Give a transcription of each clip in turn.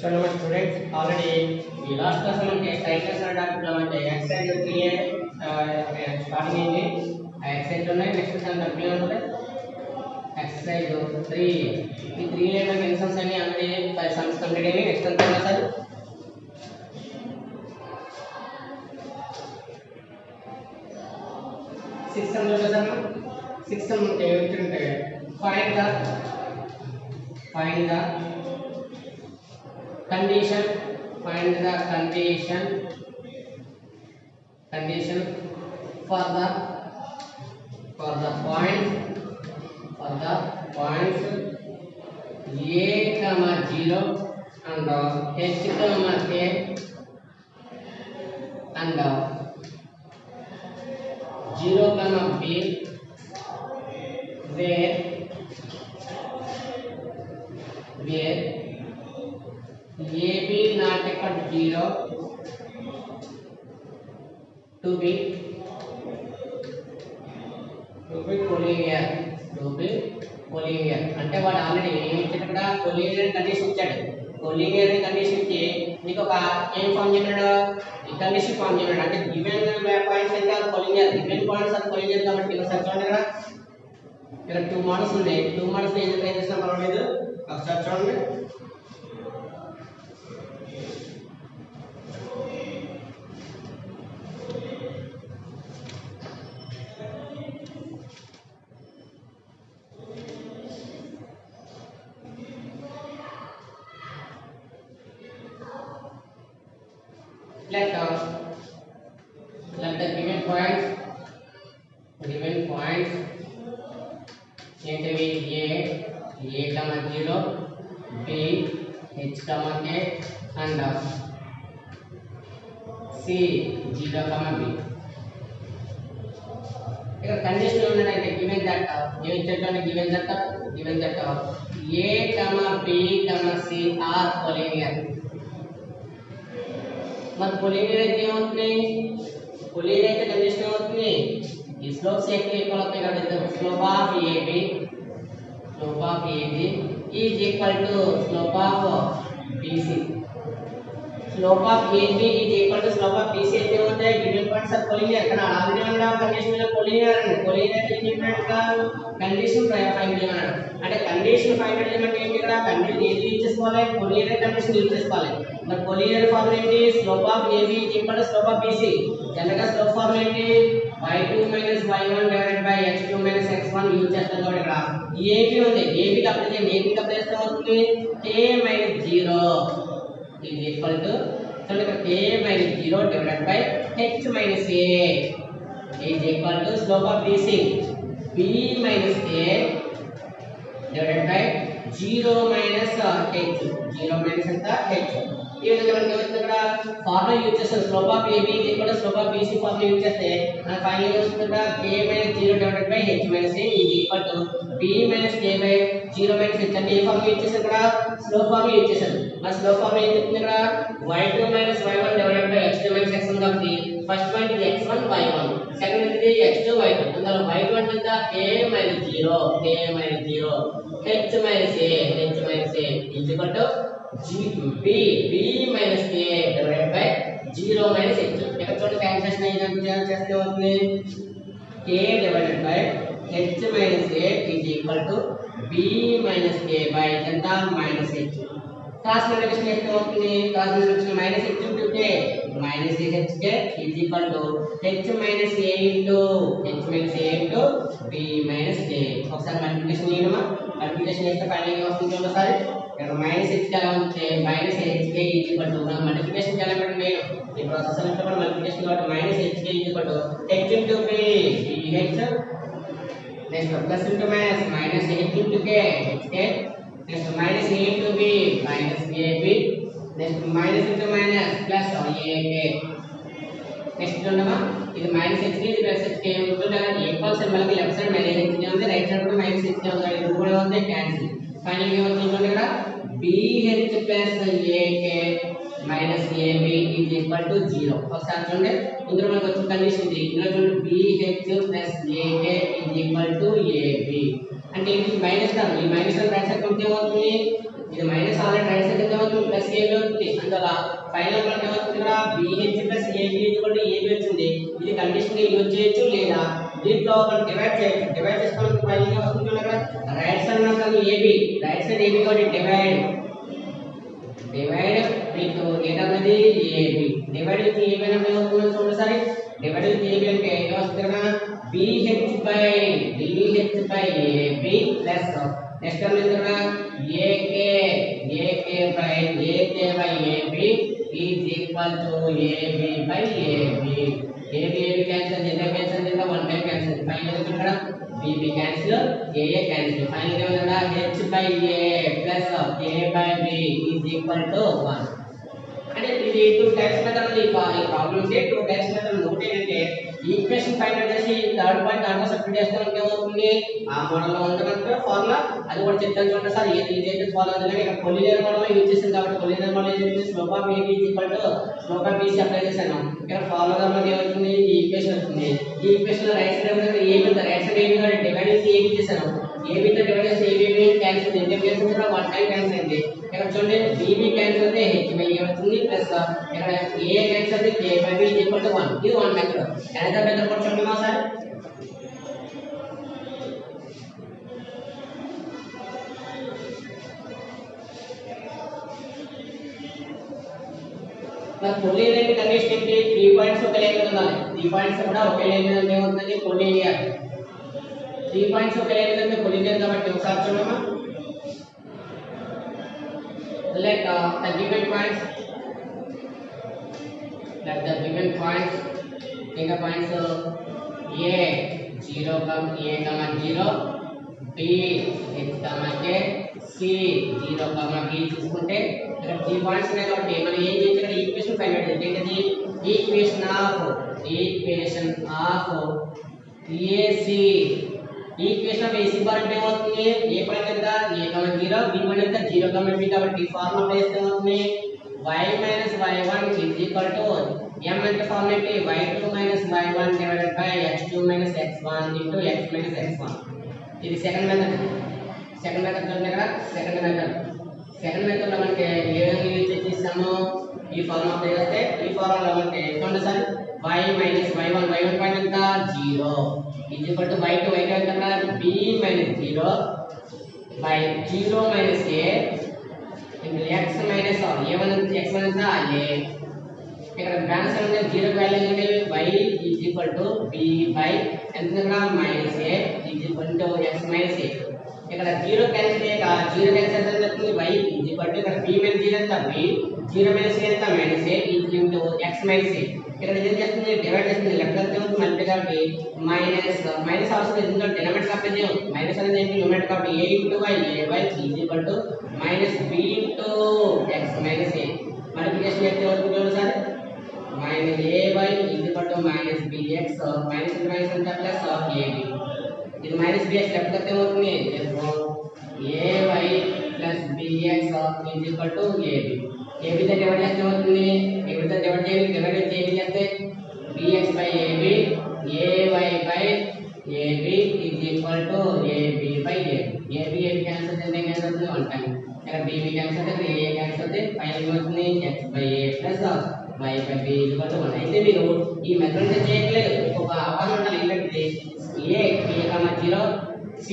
चलो मैं students already ఈ లాస్ట్ క్లాస్ మనకి స్ట్రైట్నెస్ అనే టాపిక్ లో అంటే ఎక్సర్సైజ్ 3a స్టార్టింగ్ అయింది ఆ ఎక్సర్సైజ్ ఉన్నాయి నెక్స్ట్ సమ్ కంప్లీట్ అవుతుంది ఎక్సర్సైజ్ 3 ఈ 3a లో ఎన్ని సమ్స్ అని ఆల్రెడీ 5 సమ్స్ కంప్లీట్ అయ్యాయి నెక్స్ట్ సమ్ చూద్దాం సార్ 6 సమ్ చూద్దాం సార్ 6 సమ్ ఏమిటంటే find the condition for the points a comma 0 and h comma k and 0 comma b where AB not equal to 0 to be collinear అంటే వాడు already ఏమి ఇచ్చాడు ఇక్కడ collinear condition ఇచ్చాడు collinear condition కి మీకు ఒక ఏం ఫామ్ చేశాడు ఈ కండిషన్ ఫామ్ చేశాడు అంటే గివెన్ పాయింట్స్ అయితే కొలీనియర్ గివెన్ పాయింట్స్ అది కొలీనియర్ కాబట్టి ఒకసారి చూడండి ఇక్కడ 2 మోడల్స్ ఉన్నాయి 2 మోడల్స్ ఏం ట్రై చేసినా పర్వాలేదు ఒకసారి చూడండి let the given points ఏంటివి a comma 0 b h comma k and c 0 comma b ఇక్కడ కండిషన్ ఉన్నదంటే గివెన్ దట్ ఏం చెప్పాను given that a comma b comma c are collinear మరి కొలీనియర్ అయితే ఏమవుతుంది కొలీనియర్ అయితే కండిషన్ ఏమవుతుంది ఈ స్లోప్స్ ఈక్వల్ అవుతాయి కాబట్టి slope of AB is equal to slope of BC slope of AB is equal to slope of BC అయితే ఉంటాయి గివెన్ పాయింట్స్ ఆర్ కొలీనియర్ కానీ ఆల్రెడీ ఉన్న కండిషన్ లో కొలీనియర్ అని కొలీనియర్ అంటే చెప్పినట్టుగా కండిషన్ ఫైండ్ చేయమన్నాడు అంటే కండిషన్ ఫైండ్ చేయమంటే ఏంటి ఇక్కడ కండిషన్ ఏది యూజ్ చేసుకోవాలి కొలీనియర్ కండిషన్ యూజ్ చేసుకోవాలి మరి కొలీనియర్ ఫార్ములా ఏంటి slope of AB is equal to slope of BC జనరల్గా స్లోప్ ఫార్ములా ఏంటి y2 minus y1 divided by x2 minus x1 use చేస్తాం కాబట్టి ఇక్కడ AB ఉంది AB కి అప్లై చేయండి AB కి అప్లై చేస్తే అవుతుంది k minus 0 is equal to so ఇక్కడ k minus 0 divided by h minus a is equal to slope of BC b minus a divided by 0 minus h 0 minus ఎంత h ఈ విధంగా మనకి ఏమవుతుంది ఇక్కడ ఫార్ములా యూజ్ చేస్తాం slope of AB is equal to slope of BC formula use చేస్తే మనకి final గా వస్తుంది ఇక్కడ k minus 0 divided by h minus a is equal to b minus k by 0 minus h అంటే ఏ ఫార్ములా యూజ్ చేస్తాం ఇక్కడ slope formula use చేస్తాం మరి స్లోప్ ఫార్ములా ఏం చెప్తుంది ఇక్కడ y2 minus y1 divided by x2 minus x1 కాబట్టి first point ఇది x1 y1 సెకండ్ ఇది x2 y2 అందులో y2 అంటే ఎంత k minus 0 h minus a is equal to b minus k divided by 0 minus h ఇక్కడ చూడండి cancellation అయ్యేటప్పుడు చేస్తే అవుతుంది k divided by h minus a is equal to b minus k by ఎంత minus h cross multiplication చేస్తే అవుతుంది cross multiplication minus h into k minus hk is equal to h minus a into b minus k ఒకసారి multiplication చేయడమా multiplication చేస్తే final గా వస్తుంది ఒకసారి ఇక్కడ minus h ఎలా ఉంటే minus hk is equal to మనం మల్టిప్లికేషన్ చేయాలి అంటే నేను ఈ ప్రాసెస్ అంతా కూడా మల్టిప్లికేషన్ కాబట్టి minus hk is equal to h into b bh next plus into minus minus h into k hk next minus a into b minus ab next minus into minus plus ak next చూడమ్మా ఇది minus hk ఇది plus hk ఉంటుంది కదా equal symbol కి left side minus hk ఉంది right side కూడా minus hk ఉంది ఇది కూడా ఉంది క్యాన్సిల్ ఫైనల్ గా ఏమవుతుంది ఇక్కడ bh plus ak minus ab is equal to 0 ఒకసారి చూడండి ఇందులో మనకు వచ్చిన కండిషన్ ఇది ఇందులో చూడండి bh plus ak is equal to ab అంటే ఇది మైనస్ టర్మ్, ఈ మైనస్ రైట్ సైడ్ కంటే ఏమవుతుంది, ఇది మైనస్ ఆల్రెడీ రైట్ సైడ్ కింద అవుతుంది ప్లస్ ఏబి అవుతుంది. అందువల్ల ఫైనల్ మనకి ఏమవుతుంది ఇక్కడ BH plus AB equal to AB వచ్చింది. ఇది కండిషన్ యూజ్ చేయొచ్చు లేదా దీంట్లో మనం డివైడ్ చేయొచ్చు. డివైడ్ చేసుకోవడానికి ఫైనల్ గా వస్తుంది ఇక్కడ రైట్ సైడ్ మనకి ఏబి, రైట్ సైడ్ ఏబి కాబట్టి డివైడ్ విత్ డేటా అనేది ఏబి. డివైడ్ విత్ ఏబి అంటే ఏమవుతుంది చూడండి సరే. డివైడ్ విత్ ఏబి అంటే ఏమొస్తుంది ఇక్కడ BH by AB plus next term ఇక్కడ AK by AB is equal to AB by AB. AB cancel చేద్దాం 1 టైం క్యాన్సిల్. ఫైనల్ ఇక్కడ BB cancel AA cancel. Final ఏమన్నా H by A plus A by B is equal to 1. అంటే ఇది 2 types method. ఈ problems 2 types method. ఒకటి ఏంటంటే equation find out చేసి third point దాంట్లో సబ్స్టిట్యూట్ చేస్తే మనకి ఏమవుతుంది ఆ మోడల్లో ఉంటుందంటే ఫార్ములా అది కూడా చెప్తాను చూడండి సార్. ఇదైతే ఫాలో అవుతుంది కానీ ఇక్కడ కొలినియర్ మోడల్ యూజ్ చేసింది కాబట్టి కొలినియర్ మోడల్ యూజ్ చేసి slope of AB is equal to slope of BC apply చేశాను. ఇక్కడ ఫార్ములా మనకి ఏమవుతుంది ఈ ఈక్వేషన్ వస్తుంది. ఈ ఈక్వేషన్ లో రైట్ సైడ్ ఏమవుతుంది ఏబి, రైట్ సైడ్ ఏబి కాబట్టి డివైడ్ చేసి ఏబి చేశాను. ఏబితో డివైడ్ చేసి ఏబి క్యాన్సిల్ అయింది. క్యాన్సిల్ కూడా 1 టైం క్యాన్సిల్ అయింది. ఇక్కడ చూడండి బీబీ క్యాన్సిల్ అయితే హెచ్ బై ఏ అవుతుంది ప్లస్ ఇక్కడ ఏ క్యాన్సిల్ అయితే K by B is equal to 1. ఇది 1 మెథడ్. అనదర్ మెథడ్ కూడా చూడండి సార్. కొలినియర్ కండిషన్ ఏంటి 3 పాయింట్స్ ఒకే లైన్ మీద ఉండాలి. 3 పాయింట్స్ కూడా ఒకే లైన్ మీద ఏమవుతుంది కొలినియర్. 3 పాయింట్స్ ఒకే లైన్ మీద కొలినియర్ కాబట్టి ఒకసారి చూడమ్మా. Let the given points take a points a 0 b h k c 0 b తీసుకుంటే ఇక్కడ 3 పాయింట్స్ ఉన్నాయి కాబట్టి మనం ఏం చేయాలి ఇక్కడ ఈక్వేషన్ ఫైండ్ అవుట్ చేయాలి. ఏంటది equation of ac. Equation of ac bar అంటే ఏమవుతుంది ఏ పాయింట్ ఎంత a 0 b పాయింట్ ఎంత 0 b కాబట్టి ఫార్ములా అప్లై చేస్తే ఏమవుతుంది y minus y1 is equal to m అంటే ఫార్ములా ఏంటి y2 minus y1 divided by x2 minus x1 into x minus x1. ఇది సెకండ్ మెథడ్ చూడండి ఇక్కడ సెకండ్ మెథడ్ లో మనకి ఏ విధంగా యూజ్ చేస్తాము ఈ ఫార్ములా అప్లై చేస్తే ఈ ఫార్ములా మనకి చూడండి sir y minus y1 point ఎంత 0 ఈజ్ ఈక్వల్ టు y2 ఎంత b minus 0 by 0 minus a into x minus a1 x1 ఎంత a. ఇక్కడ బ్యాలెన్స్ అంటే 0 వాల్యూ అంటే y is equal to b by ఎంత minus a is equal to x minus a. ఇక్కడ 0 cancel అయ్యాక 0 cancel అవుతుంది y is equal to ఇక్కడ b minus 0 ఎంత b 0 మైనస్ a ఎంత minus a is equal to x minus a. ఇక్కడ ఏం చేస్తుంది డివైడ్ చేస్తుంది లెఫ్ట్ అయితే మల్టిప్లై కాబట్టి మైనస్ అవసరం ఎందుకంటే డినామినేటర్ అప్లై చేయం. మైనస్ అనేది ఏంటి న్యూమరేటర్ కాబట్టి a into y is equal to minus b into x minus a. Multiplication చేస్తే అవుతుంది చూడండి sir minus ay is equal to minus bx minus into minus ఎంత ప్లస్ ab. ఇది మైనస్ bx లెఫ్ట్ అయితే అవుతుంది ay plus bx is equal to ab. ab తో divide చేస్తే అవుతుంది ab తో డివైడ్ చేస్తే bx by ab ay by ab is equal to ab by ab cancel చేస్తే క్యాన్సిల్ అవుతుంది 1 టైం. ఇక్కడ bb క్యాన్సిల్ అయితే a క్యాన్సిల్ అయితే ఫైనల్ అవుతుంది x by a plus y by b is equal to 1. అయితే మీరు ఈ మెథడ్ చేయట్లేదు ఒక అవగాహన ఉండాలి. ఏంటంటే a 0 c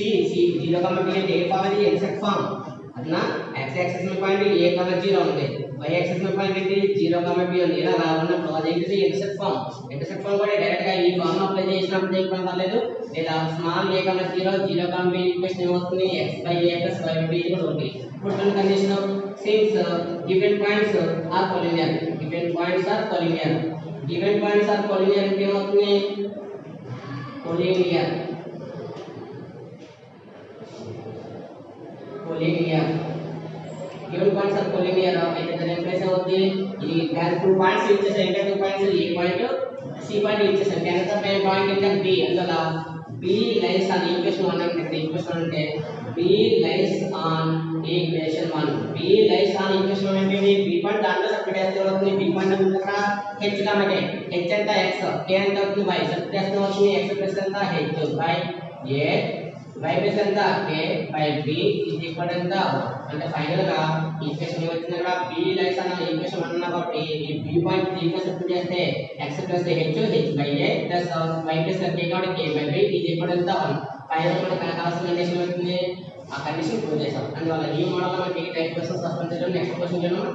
0 b అంటే ఏ ఫామ్ అది ఎగ్జాక్ట్ ఫామ్ అదనా x యాక్సిస్ మీద పాయింట్ a 0 ఉంది y యాక్సిస్ మీద పాయింట్ ఏంటి 0 b ఉంది. ఇలా ఉన్నప్పుడు అదేంటిది ఇంటర్సెక్ట్ ఫామ్ కూడా డైరెక్ట్ గా ఈ ఫామ్ అప్లై చేసినప్పుడు చేయడం పర్లేదు లేదా స్మాల్ a 0 b ఈక్వేషన్ ఏమవుతుంది x by a plus y by b ఇది కూడా ఉంది. ఇప్పుడు condition since given points are collinear అంటే ఏమవుతుంది collinear given points are collinear అయితే దాని ఇంప్రెస్ అవుతుంది ఈ 2 పాయింట్స్ ఇచ్చేసాం. ఇంకా 2 points a point c point ఇచ్చేసాం. కనుక పాయింట్ ఇంకా b అందువల్ల b లైస్ ఆన్ ఈక్వేషన్ 1 అంటే ఇక్కడ ఈక్వేషన్ అంటే b లైస్ ఆన్ ఈక్వేషన్ 1 అంటే b పాయింట్ దాంట్లో సబ్స్టిట్యూట్ చేస్తే అవుతుంది b పాయింట్ అంటే ఇక్కడ h కాబట్టి h అంటే x k అంటే అవుతుంది y సబ్స్టిట్యూట్ చేస్తే అవుతుంది x ప్లస్ ఎంత h by a y base ఎంత a by b is equal ఎంత అంటే ఫైనల్ గా ఈక్వేషన్ ఏమొచ్చింది ఇక్కడ b లైన్స్ అన్న ఈక్వేషన్ అన్న కాబట్టి ఈ b పాయింట్ ఈక్వేషన్ సబ్స్టిట్యూట్ చేస్తే x plus h by a plus y plus k కాబట్టి k by b is equal ఎంత 1 ఫైనల్ మనకు కావాల్సిన కండిషన్ అవుతుంది ఆ కండిషన్ ప్రూవ్ చేసాం అందువల్ల ఈ మోడల్ లో మనకి టైప్ క్వశ్చన్స్ సబ్స్టిట్యూట్ చేయడం నెక్స్ట్ క్వశ్చన్ చేద్దాం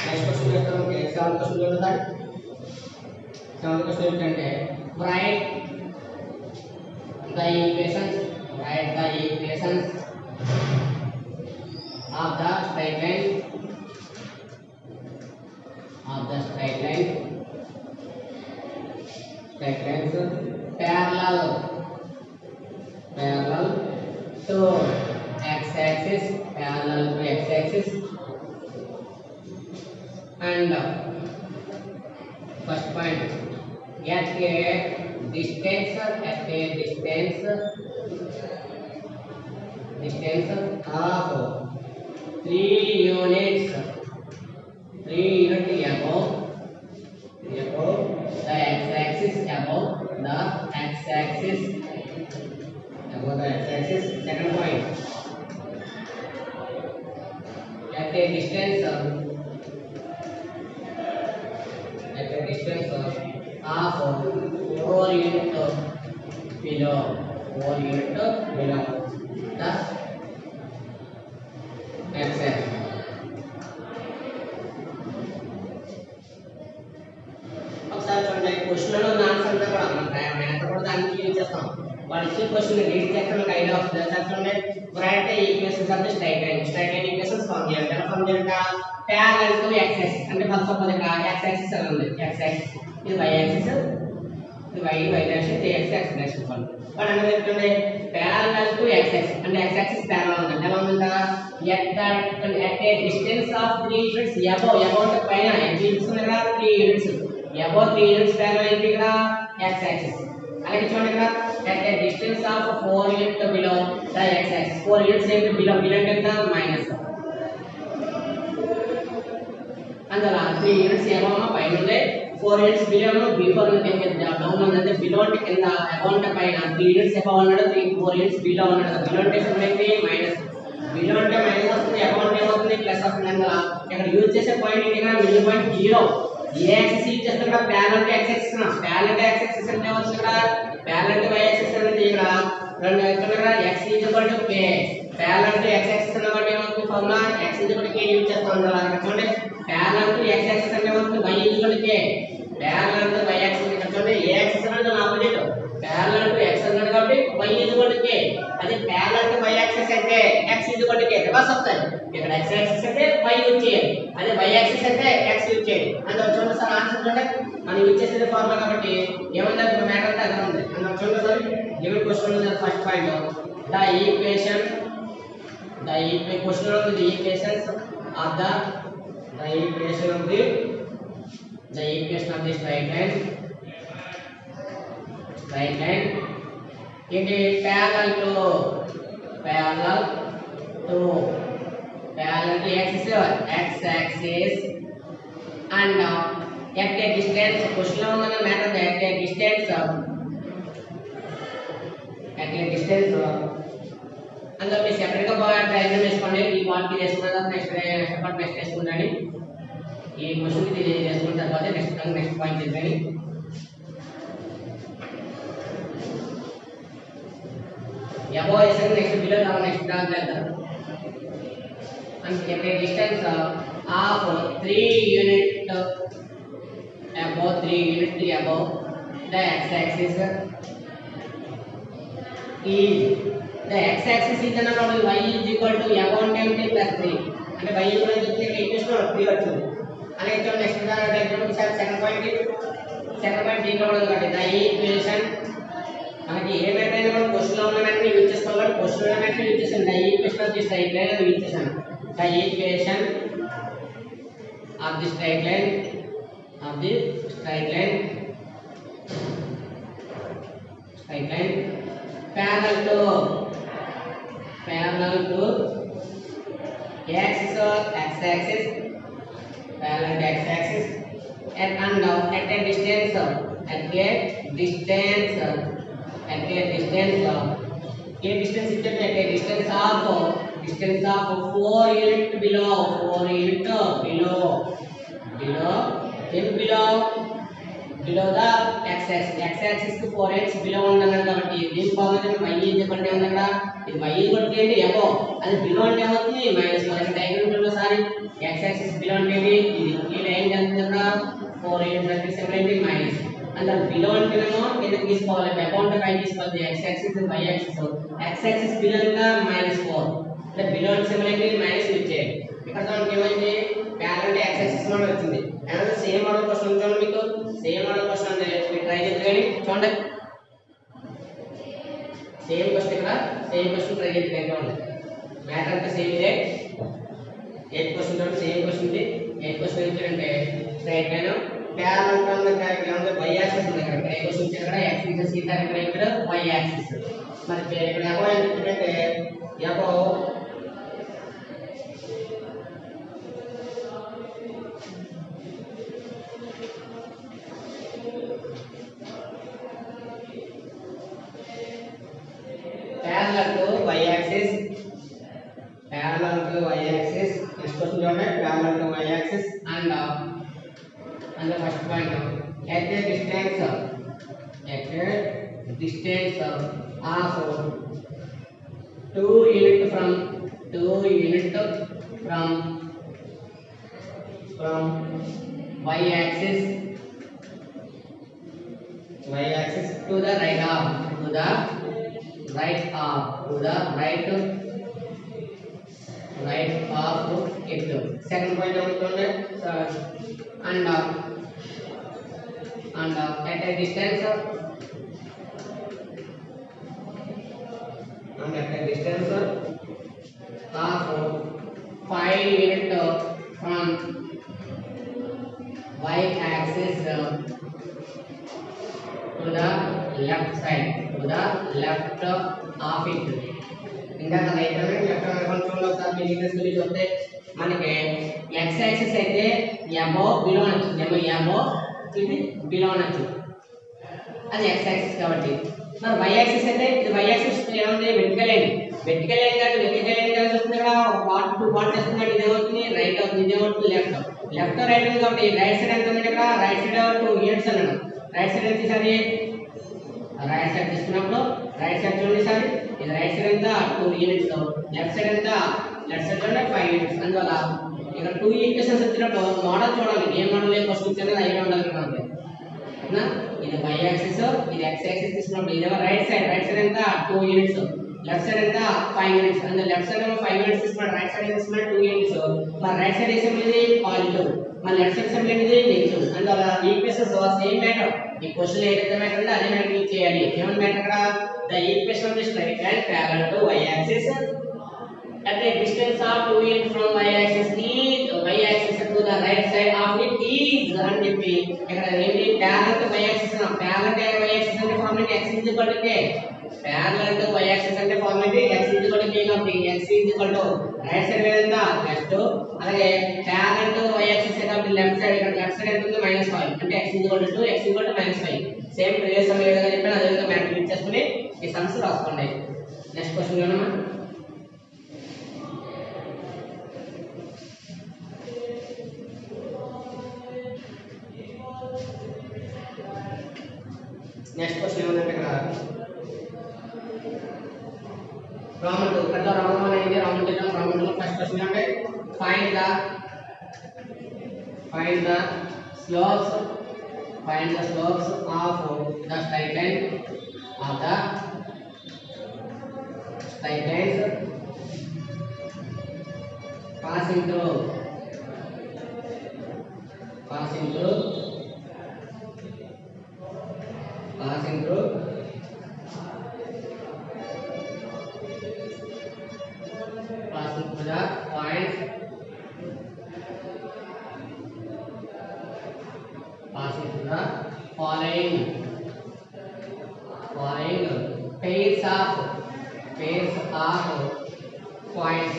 next question చేస్తాం ఓకే 7th క్వశ్చన్ చూడండి 7th క్వశ్చన్ ఏంటంటే write the equations of the straight line parallel to x-axis and first point at a distance of 3 units above the x-axis second point at a distance of 4 units below the x-axis. ఒకసారి చూడండి క్వశ్చన్లో ఉన్న answer అంతా కూడా మనం math కూడా దానికి use చేస్తాం వాళ్ళు ఇచ్చే క్వశ్చన్ రీడ్ చేస్తే మనకు ఐడియా వస్తుంది సార్ చూడండి రైట్ ఈక్వేషన్స్ అంటే స్ట్రైట్ లైన్ ఈక్వేషన్స్ ఫార్మ్ చేయాలి ఎలా ఫార్మ్ చేయాలంటే parallel to x axis అంటే ఫస్ట్ సపోజ్ ఇక్కడ x axis అని ఉంది x axis ఇది y axis ఇది y డైరెక్షన్ ఇది x axis direction form but అనేది ఏంటంటే parallel to x axis అంటే x axis parallel ఉంది ఎలా ఉందంట at a distance of 3 units above పైన ఎంత ఉంది ఇక్కడ 3 units above 3 units parallel ఏంటి ఇక్కడ x axis అలాగే చూడండి ఇక్కడ at a distance of 4 units below the x axis 4 units ఏంటి below ఎంత మైనస్ అందువల్ల 3 యూనిట్స్ ఏమో పైన ఉంది 4 యూనిట్స్ బిలో బిఫోర్ డౌన్ ఉంది బిలో అంటే కింద అకౌంట్ పైన 3 యూనిట్స్ ఎబవ్ ఉన్నాడు 4 యూనిట్స్ బిలో ఉన్నాడు బిలో అంటే ఏంటి మైనస్ బిలో అంటే మైనస్ వస్తుంది అకౌంట్ ఏమవుతుంది ప్లస్ వస్తుంది అందువల్ల ఇక్కడ యూజ్ చేసే పాయింట్ ఏంటి ఇక్కడ మిడిల్ పాయింట్ 0 ఏ యాక్సిస్ యూజ్ చేస్తాం ఇక్కడ parallel to x axis parallel to x axis అంటే వస్తుంది ఇక్కడ ప్యారలల్ టు y యాక్సిస్ అనేది ఇక్కడ రెండు ఇక్కడ x k parallel to x axis అన్నమాట ఏమవుతుంది ఫార్ములా x k యూజ్ చేస్తాం అందువల్ల ఇక్కడ చూడండి parallel to x axis అంటే వస్తుంది y k parallel to y axis అంటే a axis అనేది ఆపోజిట్ parallel to x అన్నాడు కాబట్టి y k అదే parallel to y axis అయితే x k రివర్స్ అవుతాయి ఇక్కడ x axis అయితే y యూజ్ చేయాలి అదే y axis అయితే x యూజ్ చేయాలి అందులో చూడండి సార్ ఆన్సర్ చూడండి మనం యూజ్ చేసేది ఫార్ములా కాబట్టి ఏమంటే ఇప్పుడు మ్యాటర్ అంతా అదే ఉంది అందులో చూడండి సార్ గివెన్ క్వశ్చన్ ఉంది first point the equation question ఉంది the equations of the equation of the straight line it is parallel to x axis and at a distance question lo unna matter at a distance అందులో మీరు separate గా diagram వేసుకోండి ఈ part కి చేసుకున్న next part next వేసుకుంటాండి ఈ question కి చేసుకున్న తర్వాత నెక్స్ట్ పాయింట్ చేద్దాం అబౌవ్ వేసాక నెక్స్ట్ బిలో నెక్స్ట్ దాంట్లో వెళ్తాం అంటే distance of 3 unit above 3 units above the x-axis is the x-axis is అన్నప్పుడు y is equal to above 10 plus 3 అంటే y is equal to equation 3 వచ్చింది అలాగే చూడండి నెక్స్ట్ డయాగ్రామ్ ఒకసారి సెకండ్ పాయింట్ దీంట్లో ఉంది కాబట్టి ద ఈక్వేషన్ మనకి ఏ మెథడ్ కూడా క్వశ్చన్ లో ఉన్న మెథడ్ యూజ్ చేసుకోవాలి కాబట్టి క్వశ్చన్ లో మెథడ్ యూజ్ చేసాను the equation of the straight line అని యూజ్ చేశాను the equation of the straight line parallel to X is x-axis, parallel to x-axis, and at a distance, a distance is at a distance of 4 unit below, 4 unit below the x-axis. X-axis కి 4x below ఉందన్నాడు కాబట్టి దీని formula y is equal to ఉంది అక్కడ. ఇది y is equal to ఏంటి above, అది below అంటే ఏమవుతుంది మైనస్. మనకి డయాగ్రామ్ చూడండి ఒకసారి. x-axis below అంటే ఏంటి, ఇది ఈ లైన్ ఎంత అక్కడ 4 unit అంటే సింబల్ ఏంటి మైనస్. అంటే below అంటేనేమో కిందకి తీసుకోవాలి, above అంటే పైకి తీసుకోవాలి. x-axis y-axis. x-axis below ఇంకా -4, అంటే below అంటే సింబల్ ఏంటి మైనస్ యూజ్ చేయాలి. ఇక్కడ మనకి ఏమైంది ప్యారలల్ టు x-axis మోడల్ వచ్చింది. అండ్ సేమ్ మోడల్ క్వశ్చన్ చూడండి, మీకు సేమ్ మోడల్ క్వశ్చన్ అంటే మీరు ట్రై చేయండి. చూడండి సేమ్ క్వశ్చన్, ఇక్కడ సేమ్ క్వశ్చన్ ట్రై చేయండి. చూడండి మ్యాటర్ అంతా సేమ్ ఇదే. 8 క్వశ్చన్ చూడండి, సేమ్ క్వశ్చన్ ఇది. 8 క్వశ్చన్ ఏంటంటే స్ట్రైట్ లైన్ ప్యారలల్ టు ఇక్కడ y యాక్సిస్ ఉంది. ఇక్కడ ఏ క్వశ్చన్ ఇచ్చారు, ఇక్కడ x ఈజ్ సీతా, ఇక్కడ y యాక్సిస్. మరి ఇక్కడ ఎబో ఏంటంటే above parallel to y-axis. Next question చూడండి, parallel to y-axis and the first point at a distance of two unit from y-axis to the right arm, to the right of it. Second point ఏమవుతుంది, and at a distance of 5 unit from y-axis to the left side, to the left of it. ఇంకా right అనేది left అనుకోండి. చూడండి ఒకసారి మీ neatness గురించి చూస్తే మనకి x axis అయితే above below అనొచ్చు, above ఇది below అనొచ్చు, అది x యాక్సిస్ కాబట్టి. మరి y యాక్సిస్ అయితే ఇది y యాక్సిస్ ఏమంటే వెర్టికల్ లైన్ కాబట్టి వెర్టికల్ లైన్ కలిసి వస్తుంది. ఇక్కడ పార్ట్ టు పార్ట్ చేస్తుంది, ఇది ఏమవుతుంది రైట్ అవుతుంది, ఇది ఏమవుతుంది లెఫ్ట్ రైట్ ఉంది కాబట్టి రైట్ సైడ్ ఎంత ఉంది, ఇక్కడ రైట్ సైడ్ 2 units అన్నాడు. రైట్ సైడ్ ఎంత సారి రైట్ సైడ్ తీసుకున్నప్పుడు రైట్ సైడ్ చూడండి సార్, ఇది రైట్ సైడ్ ఎంత 2 units, లెఫ్ట్ సైడ్ ఎంత లెఫ్ట్ సైడ్ చూడండి 5 units. అందువల్ల ఇక్కడ 2 ఈక్వేషన్స్ వచ్చినప్పుడు మోడల్ చూడాలి, ఏ మోడల్ ఏ క్వశ్చన్ ఇచ్చారో ఐడియా ఉండాలి మనకి. ఇది y యాక్సిస్, ఇది x యాక్సిస్ తీసుకున్నప్పుడు ఇదేమో రైట్ సైడ్ ఎంత 2 units, లెఫ్ట్ సైడ్ ఎంత 5 units. అంటే లెఫ్ట్ సైడ్ ఏమో 5 units తీసుకున్నాడు, రైట్ సైడ్ తీసుకున్నాడు 2 units. మరి రైట్ సైడ్ ఏసేమో ఇది పాజిటివ్, మరి లెఫ్ట్ సైడ్ ఏసేమో ఇది నెగటివ్. అందువల్ల ఈక్వేషన్స్ సేమ్ మ్యాటర్. ఈ క్వశ్చన్ ఏదైతే మ్యాటర్ ఉందో అదే మ్యాటర్ యూజ్ చేయాలి. ఏమన్నా మ్యాటర్ ఇక్కడ the equation of the straight line parallel to y axis at a distance of 2 units from y axis to the right side of it is అని చెప్పి ఇక్కడ ఏంటి parallel to y axis అన్న. parallel to y axis అంటే formula x is equal to k. parallel to y axis అంటే formula x is equal to k కాబట్టి x is equal to right side ఎంత plus, అలాగే parallel to y axis కాబట్టి left side, ఇక్కడ left side ఎంత ఉంది -5, అంటే x is equal to 2, x is equal to -5. Same previous sum ఏ విధంగా చెప్పాను అదే విధంగా మ్యాథ్ యూజ్ చేసుకొని ఈ సమ్స్ రాసుకోండి. నెక్స్ట్ క్వశ్చన్ చూడమ్మా. నెక్స్ట్ క్వశ్చన్ ఏమంటే ఇక్కడ Roman 2 కట్ల Roman 1 అయింది, Roman 2 ఫస్ట్ క్వశ్చన్ అంటే find the slopes of the straight lines passing through the points passing through the following pairs of points.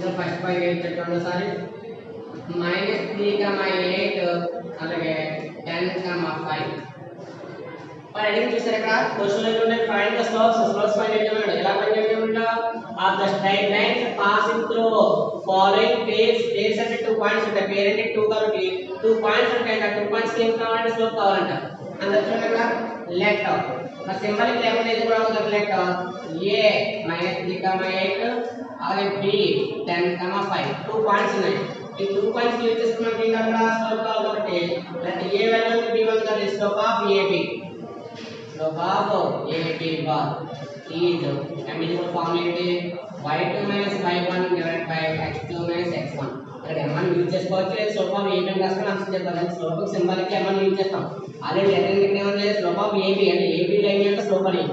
ఇందులో ఫస్ట్ పాయింట్ ఏం చెప్పండి ఒకసారి -3,8 అలాగే 10,5 మరి అడిగి చూసారు ఇక్కడ క్వశ్చన్ ఏంటంటే ఫైండ్ ద స్లోప్స్ ఫైండ్ చేయమన్నాడు ఎలా ఫైండ్ చేయమంటా of the straight lines passing through following place అంటే 2 పాయింట్స్ ఉంటాయి పేరెంట్ 2 కాబట్టి 2 పాయింట్స్ ఉంటాయి ఆ 2 పాయింట్స్ కి ఏం కావాలంటే స్లోప్ కావాలంట అందులో చూడండి ఇక్కడ లెట్ ఆ సింబల్ కి ఏమన్నా ఇది కూడా అవుతుంది లెట్ a -3,8 అలాగే b 10,5 2 పాయింట్స్ ఉన్నాయి ఈ 2 పాయింట్స్ యూజ్ చేసుకున్నప్పుడు ఇంకా అక్కడ స్లోప్ కావాలి కాబట్టి let a value b value the slope of ab slope of AB bar is m is equal formula ఏంటి y2 minus y1 divided by x2 minus x1 ఇక్కడ m use చేసుకోవచ్చు లేదా slope of AB అని రాసుకొని answer చేద్దాం కానీ slope symbol కి m use చేస్తాం ఆల్రెడీ లెటర్ కింద ఏమన్నా లేదు slope of AB అంటే AB లైన్ యొక్క స్లోప్ అని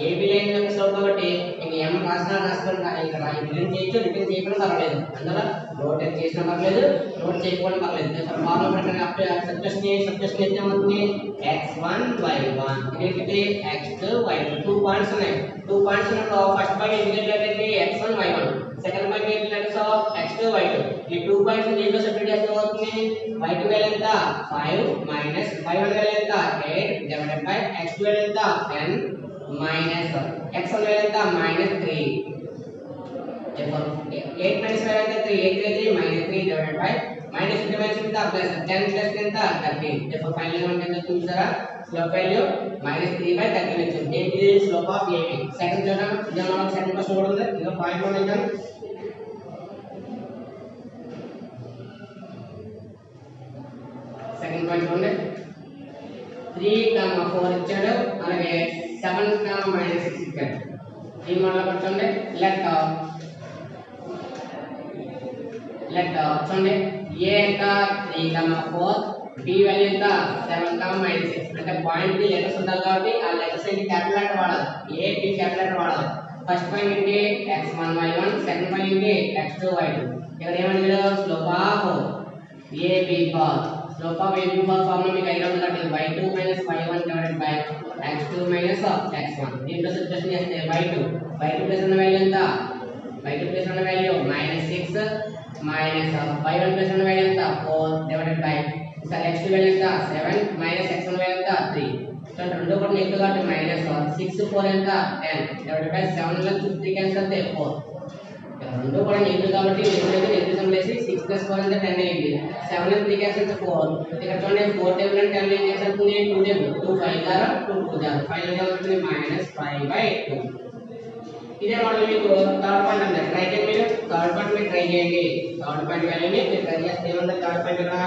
AB లైన్ యొక్క స్లోప్ కాబట్టి ఇంక m రాసుకొని ఇక్కడ రిటర్న్ చేయొచ్చు రిటర్న్ చేయకపోయినా పర్వాలేదు అందువల్ల నోట్ చేసినా పర్లేదు నోట్ చేయకపోయినా పర్లేదు ఫార్ములా ప్రకారం సబ్స్టిట్యూషన్ చేస్తే ఏమవుతుంది x1 y1 ఇదేంటి x2 y2 2 పాయింట్స్ ఉన్నాయి 2 పాయింట్స్ ఉన్నప్పుడు ఫస్ట్ పాయింట్ ఇంటిగ్రేట్ అయితే x1 y1 second point integrate x2 y2 ఈ 2 పాయింట్స్ దీంట్లో సబ్స్టిట్యూట్ చేస్తే ఏమవుతుంది y2 వాల్యూ ఎంత 5 మైనస్ y1 వాల్యూ ఎంత 8 డివైడెడ్ బై x2 వాల్యూ ఎంత 10 minus x1 value ఎంత -3 therefore 8 minus 5 అంటే 3 8 3 minus 3 divided by minus 3 minus ఎంత plus 10 plus ఎంత 13 therefore final అంటే ఎంత చూసారా స్లోప్ వాల్యూ -3/13 వచ్చింది ఏంటి స్లోప్ ఆఫ్ AB సెకండ్ చూడండి ఇది మనం సెకండ్ క్వశ్చన్ కూడా ఉంది ఇది పాయింట్ 1 ఇద్దాం సెకండ్ పాయింట్ చూడండి 3,4 ఇచ్చాడు అలాగే 7,-6 ఇచ్చాడు ఈ మోడల్ చూడండి లెట్ చూడండి a ఎంత 3,4 b వాల్యూ ఎంత 7,-6 అంటే పాయింట్ కి లెటర్స్ ఉండాలి కాబట్టి ఆ లెటర్స్ ఏంటి క్యాపిటల్ లెటర్ వాడాలి a b క్యాపిటల్ లెటర్ వాడాలి ఫస్ట్ పాయింట్ ఏంటి x1 y1 సెకండ్ పాయింట్ ఏంటి x2 y2 ఇక్కడ ఏమన్నాడు slope of ab bar slope of AB bar formula మీకు ఐడియా ఉంది కాబట్టి y2 minus y1 divided by x2 minus x1 దీంట్లో సబ్స్టిట్యూషన్ చేస్తే y2 ప్లేస్ ఉన్న వాల్యూ ఎంత y2 ప్లేస్ ఉన్న వాల్యూ -6 మైనస్ y1 ప్లేస్ ఉన్న వాల్యూ ఎంత 4 divided by sir x2 value ఎంత 7 మైనస్ x1 వాల్యూ ఎంత 3 సో రెండు కూడా నెగటివ్ కాబట్టి -6 4 ఎంత 10 divided by 7 లో 3 క్యాన్సిల్ అయితే 4 రెండు కూడా నెగటివ్ కాబట్టి నెగటివ్ సింబల్ వేసి 6 + 4 అంటే 10 అయ్యింది 7 3 క్యాన్సిల్ అయితే 4 ఇక్కడ చూడండి 4 టేబుల్ అంటే 10 ఏం చేస్తుంది 2 టేబుల్ 2 5 ద్వారా 2 2 ద్వారా ఫైనల్ గా వస్తుంది -5/2 ఇదే మోడల్ మీకు థర్డ్ పాయింట్ ఉంది ట్రై చేయండి మీరు థర్డ్ పాయింట్ మీరు ట్రై చేయండి థర్డ్ పాయింట్ వాల్యూని మీరు ట్రై చేస్తే ఏముంది థర్డ్ పాయింట్ ఇక్కడ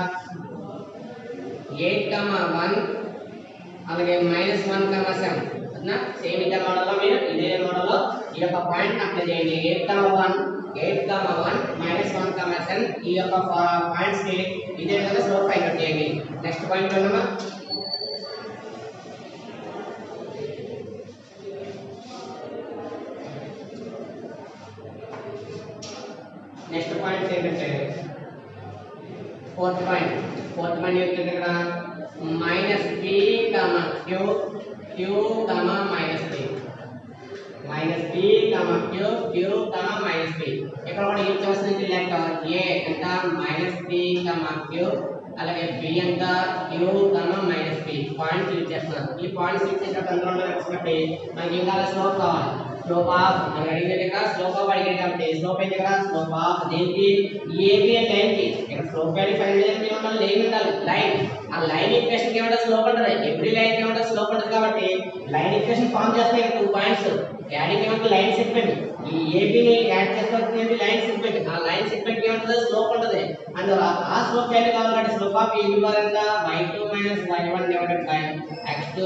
8,1 అలాగే -1,7 అదనా సేమ్ ఇదే మోడల్ లో మీరు ఇదే మోడల్ లో ఈ యొక్క పాయింట్ అప్లై చేయండి 8,1 -1,7 ఈ యొక్క పాయింట్స్ కి ఇదే విధంగా స్లోప్ ఫైండ్ అవుట్ చేయండి నెక్స్ట్ పాయింట్ చూడమ్మా నెక్స్ట్ పాయింట్ ఏంటంటే ఫోర్త్ పాయింట్ ఏంటంటే ఇక్కడ -p, q, q, -p q, -p ఇక్కడ కూడా యూజ్ చేస్తుంది లెటర్ a ఎంత -p, q అలాగే b ఎంత q, -p పాయింట్స్ యూజ్ చేస్తున్నారు ఈ పాయింట్స్ యూజ్ చేసినప్పుడు అందులో కాబట్టి మనకి ఇంకా స్లోప్ కావాలి స్లోప్ ఆఫ్ మనం అడిగేది ఇక్కడ స్లోప్ ఆఫ్ అడిగేది కాబట్టి స్లోప్ ఏంటి ఇక్కడ స్లోప్ ఆఫ్ దేనికి AB లైన్ కి ఇక్కడ స్లోప్ వాల్యూ ఫైండ్ చేయాలంటే ఏమన్నా లైన్ ఉండాలి లైన్ ఆ లైన్ ఈక్వేషన్ కి ఏమంటే స్లోప్ ఉంటుంది ఎవ్రీ లైన్ కి ఏమంటే స్లోప్ ఉంటుంది కాబట్టి లైన్ ఈక్వేషన్ ఫార్మ్ చేస్తే 2 పాయింట్స్ యాడింగ్ ఏమంటే లైన్ సెగ్మెంట్ ఈ AB ని యాడ్ చేస్తే లైన్ సెగ్మెంట్ ఆ లైన్ సెగ్మెంట్ కి ఏమంటుంది స్లోప్ ఉంటుంది అందువల్ల ఆ స్లోప్ వాల్యూ కావాలంటే స్లోప్ ఆఫ్ AB బార్ ఎంత y2 y1 divided by x2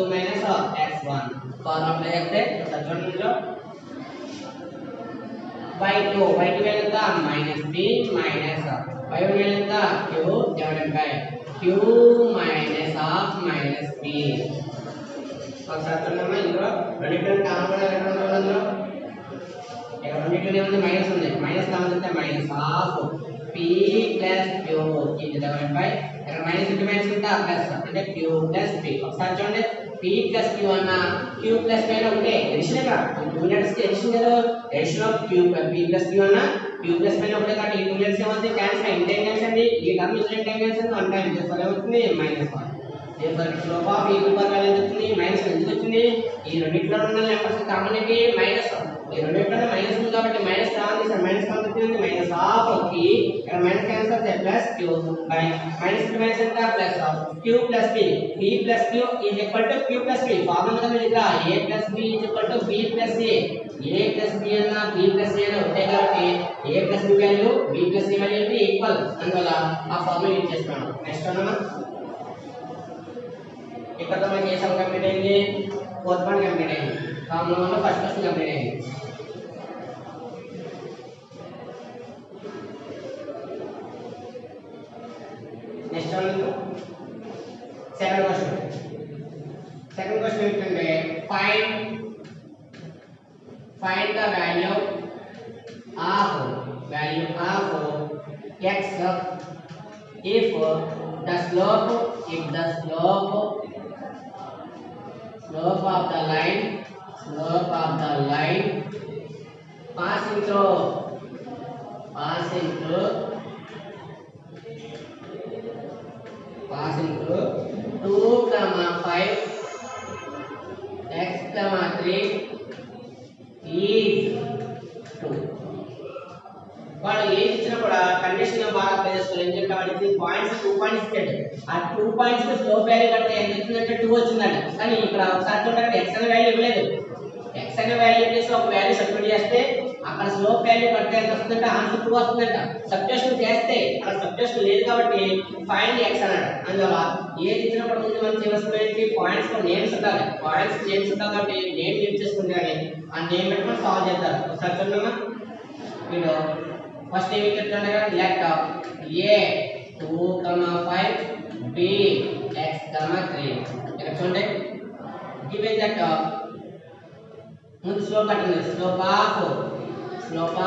x1 formula apply చేస్తే సబ్స్టిట్యూషన్లో y2 వాల్యూ ఎంత -b మైనస్ y1 వాల్యూ ఎంత q divided by q minus of -b ఒకసారి చూడండి ఇందులో రెండింటిని కామన్ రెండింటిలో ఇక్కడ రెండింటిలో ఏముంది మైనస్ ఉంది మైనస్ కామన్ అంటే minus of p plus q ఇది డివైడెడ్ బై ఇక్కడ మైనస్ ఇంటూ మైనస్ ఉంటే ప్లస్ అంటే q ప్లస్ p ఒకసారి చూడండి p ప్లస్ q అన్న q ప్లస్ p అన్న ఒకటే అడిషన్ ఇక్కడ యూనిట్స్ కి అడిషన్ కదా addition of q p plus q అన్న q ప్లస్ పైన ఒకటే కాబట్టి ఈ 2 ఎల్స్ ఏమవుతుంది క్యాన్సిల్ ఇంటూ ఏం క్యాన్సిల్ అండి ఈ టర్మ్ ఇంటూ ఏం క్యాన్సిల్ 1 టైం చేస్తారు ఏమవుతుంది -1 therefore slope of e to power ఎంత వచ్చింది మైనస్ ఎందుకు వచ్చింది ఈ రెండిట్లో ఉన్న నెంబర్స్ కామన్ ఏంటి మైనస్ ఈ రెండిట్లో మైనస్ ఉంది కాబట్టి మైనస్ కామన్ తీసారు మైనస్ కామన్ వచ్చింది మైనస్ హాఫ్ కి ఇక్కడ మైనస్ క్యాన్సిల్ అవుతాయి ప్లస్ q బై మైనస్ కి మైనస్ ఎంత plus q plus p p plus q is equal to q plus p formula కదా ఇక్కడ a plus b is equal to b plus a plus b అన్న b plus a అన్న ఒకటే కాబట్టి a plus b value b plus a value equal అందువల్ల ఆ formula use చేస్తున్నాను next అన్నమా ఇక్కడ మనకి ఏ సమ్ కంప్లీట్ అయింది ఫోర్త్ పాయింట్ కంప్లీట్ అయింది ఫార్ములా ఫస్ట్ క్వశ్చన్ కంప్లీట్ అయింది నెక్స్ట్ వన్ సెకండ్ క్వశ్చన్ ఏంటంటే find the value of x if the slope of the line passing through 2, 5 x, 3 is 2 వాళ్ళు ఏది ఇచ్చినా కూడా కండిషన్ బాగా అప్లై చేసుకోవాలి ఎందుకంటే వాడికి పాయింట్స్ 2 పాయింట్స్ ఇచ్చాడు ఆ 2 పాయింట్స్ కి స్లోప్ వాల్యూ కడితే ఎంత వచ్చిందంటే 2 వచ్చిందంట కానీ ఇక్కడ ఒకసారి చూడండి x అనే వాల్యూ ఇవ్వలేదు x అనే వాల్యూ ప్లేస్ ఒక వాల్యూ సబ్స్టిట్యూట్ చేస్తే అక్కడ స్లోప్ వాల్యూ కడితే ఎంత వస్తుందంటే ఆన్సర్ 2 వస్తుందంట సబ్స్టిట్యూషన్ చేస్తే అక్కడ సబ్స్టిట్యూషన్ లేదు కాబట్టి ఫైండ్ x అన్నాడు అందువల్ల ఏది ఇచ్చినప్పుడు ముందు మనం చేయవలసింది పాయింట్స్ లో నేమ్స్ ఉండాలి కాబట్టి నేమ్ యూజ్ చేసుకుంటే కానీ ఆ నేమ్ పెట్టుకొని సాల్వ్ చేద్దాం ఒకసారి చూడమ్మా వీడియో ఫస్ట్ ఏమి చెప్తాను లెట్ a 2, 5 b x, 3 ఇక్కడ చూడండి given that ముందు స్లోప్ కట్టింది slope of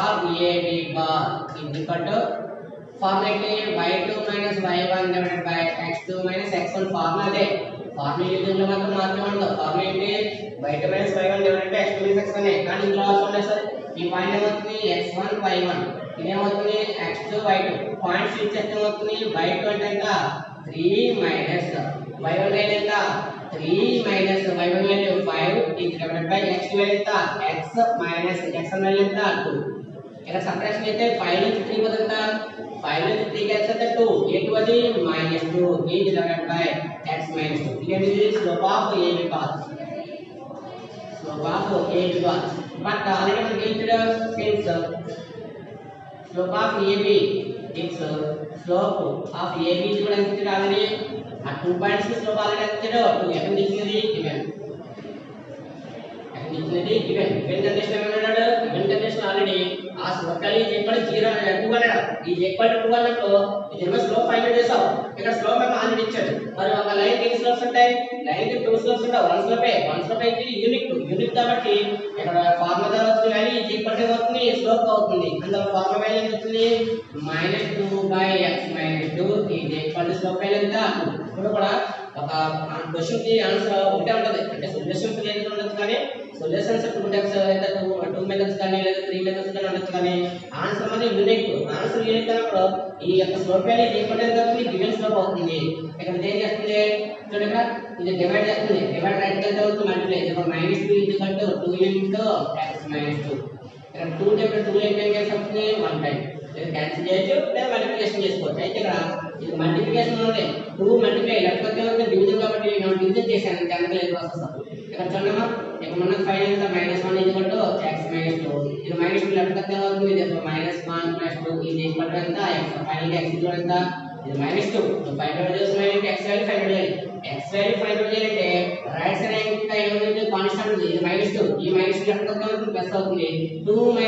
ab bar is equal to formula y2 y1 divided by x2 x1 formula అదే ఫార్ములా యూజింగ్ లో మాత్రం మార్చడం ఉండదు ఫార్ములా ఏంటి y2 y1 divided by x2 x1 కానీ ఇందులో అవసరం లేదు సార్ ఈ పాయింట్ ఏమవుతుంది x1 y1 ఇదేమవుతుంది x2 y2 points use చేస్తే ఏమవుతుంది y2 అంటే ఎంత 3 మైనస్ y1 వాల్యూ ఎంత 3 minus y1 value 5 is divided by x2 value ఎంత x మైనస్ x1 వాల్యూ ఎంత 2 ఇక్కడ సబ్ట్రాక్షన్ అయితే 5 నుంచి 3 పోతే ఎంత 5 నుంచి 3 క్యాన్సిల్ అయితే 2 a2 అది -2 is divided by x minus 2 ఇదేంటి slope of ab path but already మనం consider since slope of AB its slope of AB is కూడా ఎంత already ఆ 2 పాయింట్స్ కి స్లోప్ ఆల్రెడీ ఎంత 2 ఎక్కడ ఇచ్చినది given కండిషన్ ఏమన్నాడు given కండిషన్ ఆల్రెడీ ఆ slope value is equal to 0 అని 2 అన్నాడు ఈజ్ ఈక్వల్ టు 2 అన్నప్పుడు ఇది స్లోప్ ఫైండ్ చేసావు ఇక్కడ స్లోప్ ఏమో ఆల్రెడీ ఇచ్చాడు మరి ఒక లైన్ కి ఎన్ని స్లోప్స్ ఉంటాయి లైన్ కి 2 స్లోప్స్ ఉంటాయి వన్ స్లోప్ అయితే యూనిట్ కాబట్టి ఇక్కడ ఫార్ములా వచ్చిన వాల్యూ ఈజ్ ఈక్వల్ టు అవుతుంది స్లోప్ అవుతుంది అందులో ఫార్ములా వాల్యూ ఎంత వచ్చింది -2 x - 2 is equal to slope value ఎంత ఇప్పుడు కూడా ఒక క్వశ్చన్ కి ఆన్సర్ ఒకటే ఉంటది అంటే సొల్యూషన్స్ ఏది ఉండదు కానీ సొల్యూషన్స్ 2 టైప్స్ అయితే 2 మెథడ్స్ కానీ లేదా 3 మెథడ్స్ కానీ ఉండొచ్చు కానీ ఆన్సర్ అనేది యూనిక్ అన్నప్పుడు ఈ యొక్క స్లోప్ వాల్యూ ఈక్వల్ టు అవుతుంది గివెన్ స్లోప్ అవుతుంది ఇక్కడ ఏం చేస్తుంది చూడండి ఇక్కడ ఇది డివైడ్ చేస్తుంది డివైడ్ రైట్ కి అవుతుంది మల్టిప్లై ఇక్కడ -2 ఈక్వల్ టు 2 ఇంటూ x - 2 ఇక్కడ 2 టైప్ 2 ఏం చేస్తుంది 1 టైం ఇది క్యాన్సిల్ చేయొచ్చు లేదా మల్టిప్లికేషన్ చేసుకోవచ్చు అయితే ఇక్కడ ఇది మల్టిప్లికేషన్ ఉంది 2 మల్టిప్లై లేకపోతే అవుతుంది డివిజన్ కాబట్టి నేను డివిజన్ చేశాను అంటే అందుకే లేదు ప్రాసెస్ ఇక్కడ చూడమ్మా ఇక్కడ మన ఫైనల్ గా -1 ఈక్వల్ టు x - 2 ఇది -2 లేకపోతే అవుతుంది ఇది -1 + 2 ఇది ఈక్వల్ టు ఎంత x ఫైనల్ గా x ఈక్వల్ ఎంత ఇది -2 ఫైండ్ అవుట్ చేయాలంటే x వాల్యూ ఫైండ్ అవుట్ చేయాలి x వాల్యూ ఫైండ్ అవుట్ చేయాలంటే రైట్ సైడ్ ఇంకా ఏముంది కాన్స్టాంట్ ఉంది ఇది -2 ఈ -2 లేకపోతే అవుతుంది ప్లస్ అవుతుంది 2 - 1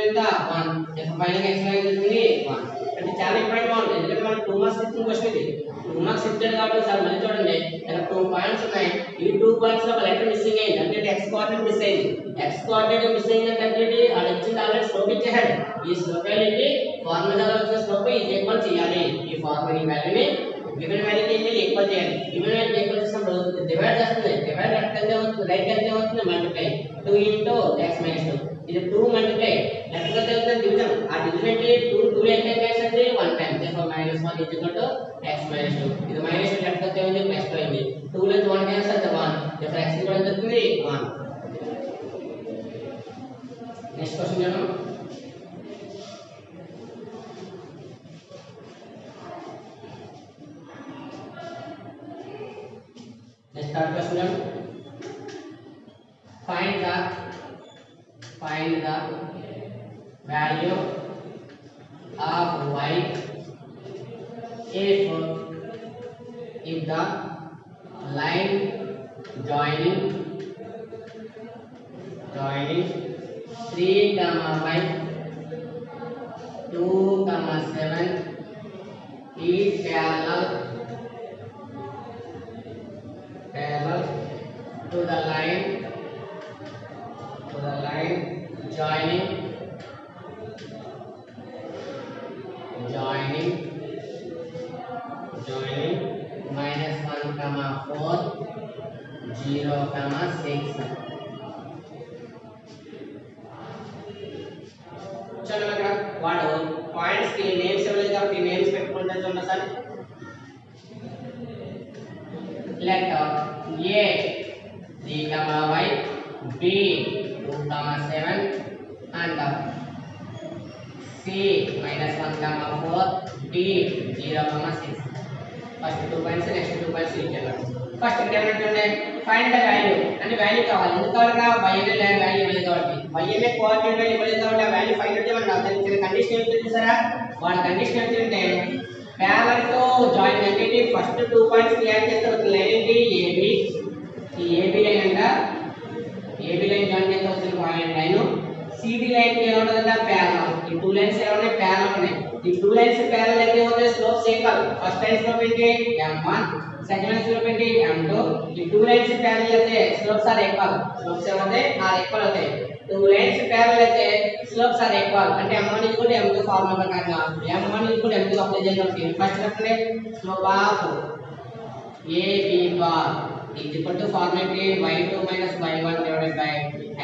ఎంత 1 ఫైనల్ గా x వాల్యూ ఉంటుంది 1 అంటే చాలా ఇంపార్టెంట్ ఉంది ఎందుకంటే మనం 2 మార్క్స్ ఇచ్చిన క్వశ్చన్ ఇది 2 మార్క్స్ ఇచ్చాడు కాబట్టి సార్ మళ్ళీ చూడండి ఇక్కడ 2 పాయింట్స్ ఉన్నాయి ఈ 2 పాయింట్స్ లో ఒక లెటర్ మిస్సింగ్ అయింది అంటే x కోఆర్డినేట్ మిస్ అయింది x కోఆర్డినేట్ మిస్ అయిందంటే అంటే అది ఇచ్చింది ఆల్రెడీ స్లోప్ ఇచ్చేసాడు ఈ స్లోప్ వాల్యూని ఫార్ములాలో వచ్చిన స్లోప్ ఇది ఈక్వల్ చేయాలి ఈ ఫార్ములా వాల్యూని గివెన్ వాల్యూకి ఏంటి ఈక్వల్ చేయాలి గివెన్ వాల్యూ ఈక్వల్ చేసినప్పుడు డివైడ్ చేస్తుంది డివైడ్ అంటే అవుతుంది రైట్ అంటే అవుతుంది మల్టిప్లై 2 ఇంటూ x - 2 ఇది 2 మల్టిప్లై లేకపోతే అవుతుంది డివిజన్ ultimately 2 ఎంత అయిపోయింది 1 time therefore -1 is equal to x minus 2 ఇది -2 లెఫ్ట్ కి వస్తే ప్లస్ అయింది 2 లో 1 క్యాన్సిల్ అయితే 1 therefore x కూడా ఎంత అవుతుంది 1 నెక్స్ట్ క్వశ్చన్ చూడండి next third question find the value of y if the line joining 3 comma 5 2 comma 7 is parallel to the line joining -1 comma 4 0 comma 6 చలో ఇక్కడ వాడు పాయింట్స్ కి నేమ్స్ ఇవ్వలేదు కాబట్టి నేమ్స్ పెట్టుకుంటే చూడండి sir let a 3 comma y b 2 comma 7 and c -1 comma 4 d 0 comma 6 first 2 points next 2 points ఇచ్చారు first internet ఉండే ఫైండ్ ద వాల్యూ అంటే వాల్యూ కావాలి ఎందుకంటే y అనే వాల్యూ ఇవ్వలేదు కాబట్టి y అనే కోఆర్డినేట్ వాల్యూ ఇవ్వలేదు కాబట్టి ఆ వాల్యూ ఫైండ్ అవుట్ చేయమని రాదు దానికి కండిషన్ ఏంటి చూసారా వాడి కండిషన్ ఏంటంటే parallel to join అంటే ఫస్ట్ 2 పాయింట్స్ క్లియర్ చేస్తే అవుతుంది లైన్ ఏంటి AB ఈ AB లైన్ అంట AB లైన్ జాయిన్ చేస్తే వస్తుంది పాయింట్ లైన్ CD లైన్ కి ఏమంటదంట parallel ఈ 2 లైన్స్ ఏమంటే parallel ఉన్నాయి ఈ 2 లైన్స్ parallel అయితే అవుతాయి slopes equal first line slope ఏంటి m1 సెకండ్ లైన్ స్లోప్ ఏంటి m2 ఈ 2 లైన్స్ parallel అయితే స్లోప్స్ ఆర్ ఈక్వల్ స్లోప్స్ ఏమవుతాయి ఆర్ ఈక్వల్ అవుతాయి 2 లైన్స్ parallel అయితే స్లోప్స్ ఆర్ ఈక్వల్ అంటే m1 m2 ఫార్ములా ప్రకారంగా m1 m2 అప్లై చేయాలి ఫస్ట్ చెప్పండి slope of AB bar is equal to formula y2 minus y1 divided by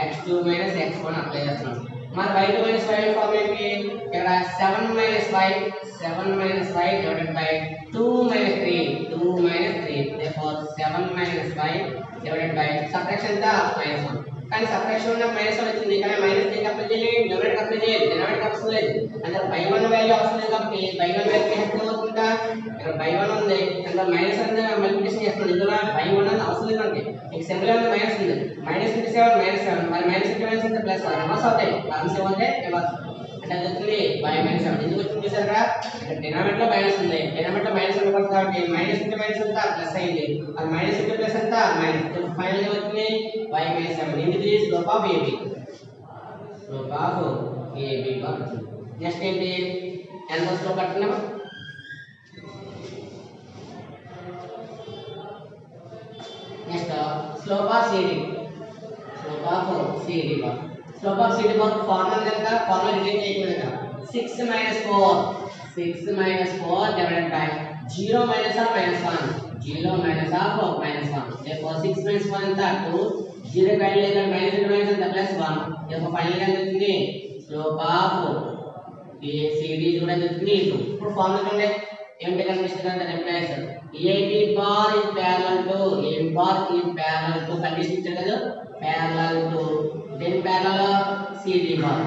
x2 minus x1 apply చేస్తున్నాం మరి y2 minus y1 formula ఏంటి ఇక్కడ 7 minus y divided by 2 minus 3 therefore 7 minus y divided by subtraction the -1 కానీ subtraction ఉన్న -1 వచ్చింది కానీ minus కి apply చేయాలి న్యూమరేటర్ అప్లై చేయాలి డినామినేటర్ అవసరం లేదు అంటే y1 వాల్యూ అవసరం లేదు కాబట్టి y1 వాల్యూ ఎంత అవుతుందా ఇక్కడ y1 ఉంది అంటే మైనస్ అంటే మల్టిప్లికేషన్ చేస్తున్నాం ఇందులో y1 అనేది అవసరం లేదు అంటే ఈ సింబల్ అనేది మైనస్ ఉంది -7 మరి -7 అంటే ప్లస్ రివర్స్ అవుతాయి టర్మ్స్ ఏమంటే రివర్స్ అంటే అది వస్తుంది y -7 ఎందుకు వచ్చింది చూసారా ఇక్కడ డినామినేటర్ లో మైనస్ ఉంది డినామినేటర్ లో మైనస్ ఉండకూడదు కాబట్టి మైనస్ ఇంటూ మైనస్ అంతా ప్లస్ అయింది అది మైనస్ ఇంటూ ప్లస్ అంతా మైనస్ ఫైనల్ గా వచ్చింది y -7 ఇది స్లోప్ ఆఫ్ AB నెక్స్ట్ ఏంటి ఎంత స్లోప్ పడుతున్నాం next slope of CD slope of CD bar formula ఎంత ఫార్ములా రిలేట్ చేయకుండా 6 minus 4 divided by 0 minus or minus 1 0 minus of minus 1 therefore 6 minus 1 ఎంత 2 0 వాల్యూ లేదా minus into minus ఎంత plus 1 therefore final గా ఎంత వచ్చింది స్లోప్ ఆఫ్ CD కూడా ఎంత వచ్చింది 2 ఇప్పుడు ఫార్ములా చూడండి ఏంటి కండిషన్ అంటే replace AB bar is parallel to AB bar is parallel to condition ఇచ్చారు కదా parallel to then parallel CD bar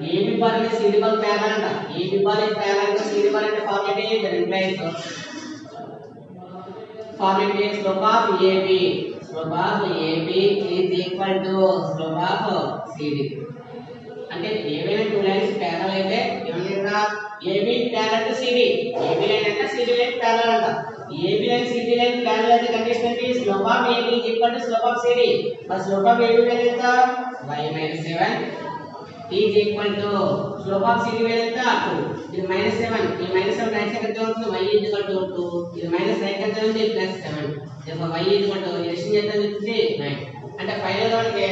AB bar and CD bar parallel anta AB bar is parallel to CD bar ante formula is the implies formula is slope of AB is equal to slope of CD అంటే ఏవైనా two lines parallel అయితే ఏమన్నా AB parallel to CD AB line అంటే CD line parallel అంట AB line CD line parallel అయితే condition ఏంటి slope of AB is equal to slope of CD మరి slope of AB value ఎంత y -7 is equal to slope of CD value ఎంత 2 ఇది -7 ఈ -7 right side ఎంత ఉంటుంది y is equal to 2 ఇది మైనస్ రైట్ ఎంత ఉంది +7 therefore y is equal to ఎడిషన్ ఎంత అవుతుంది 9 అంటే ఫైనల్ గా మనకి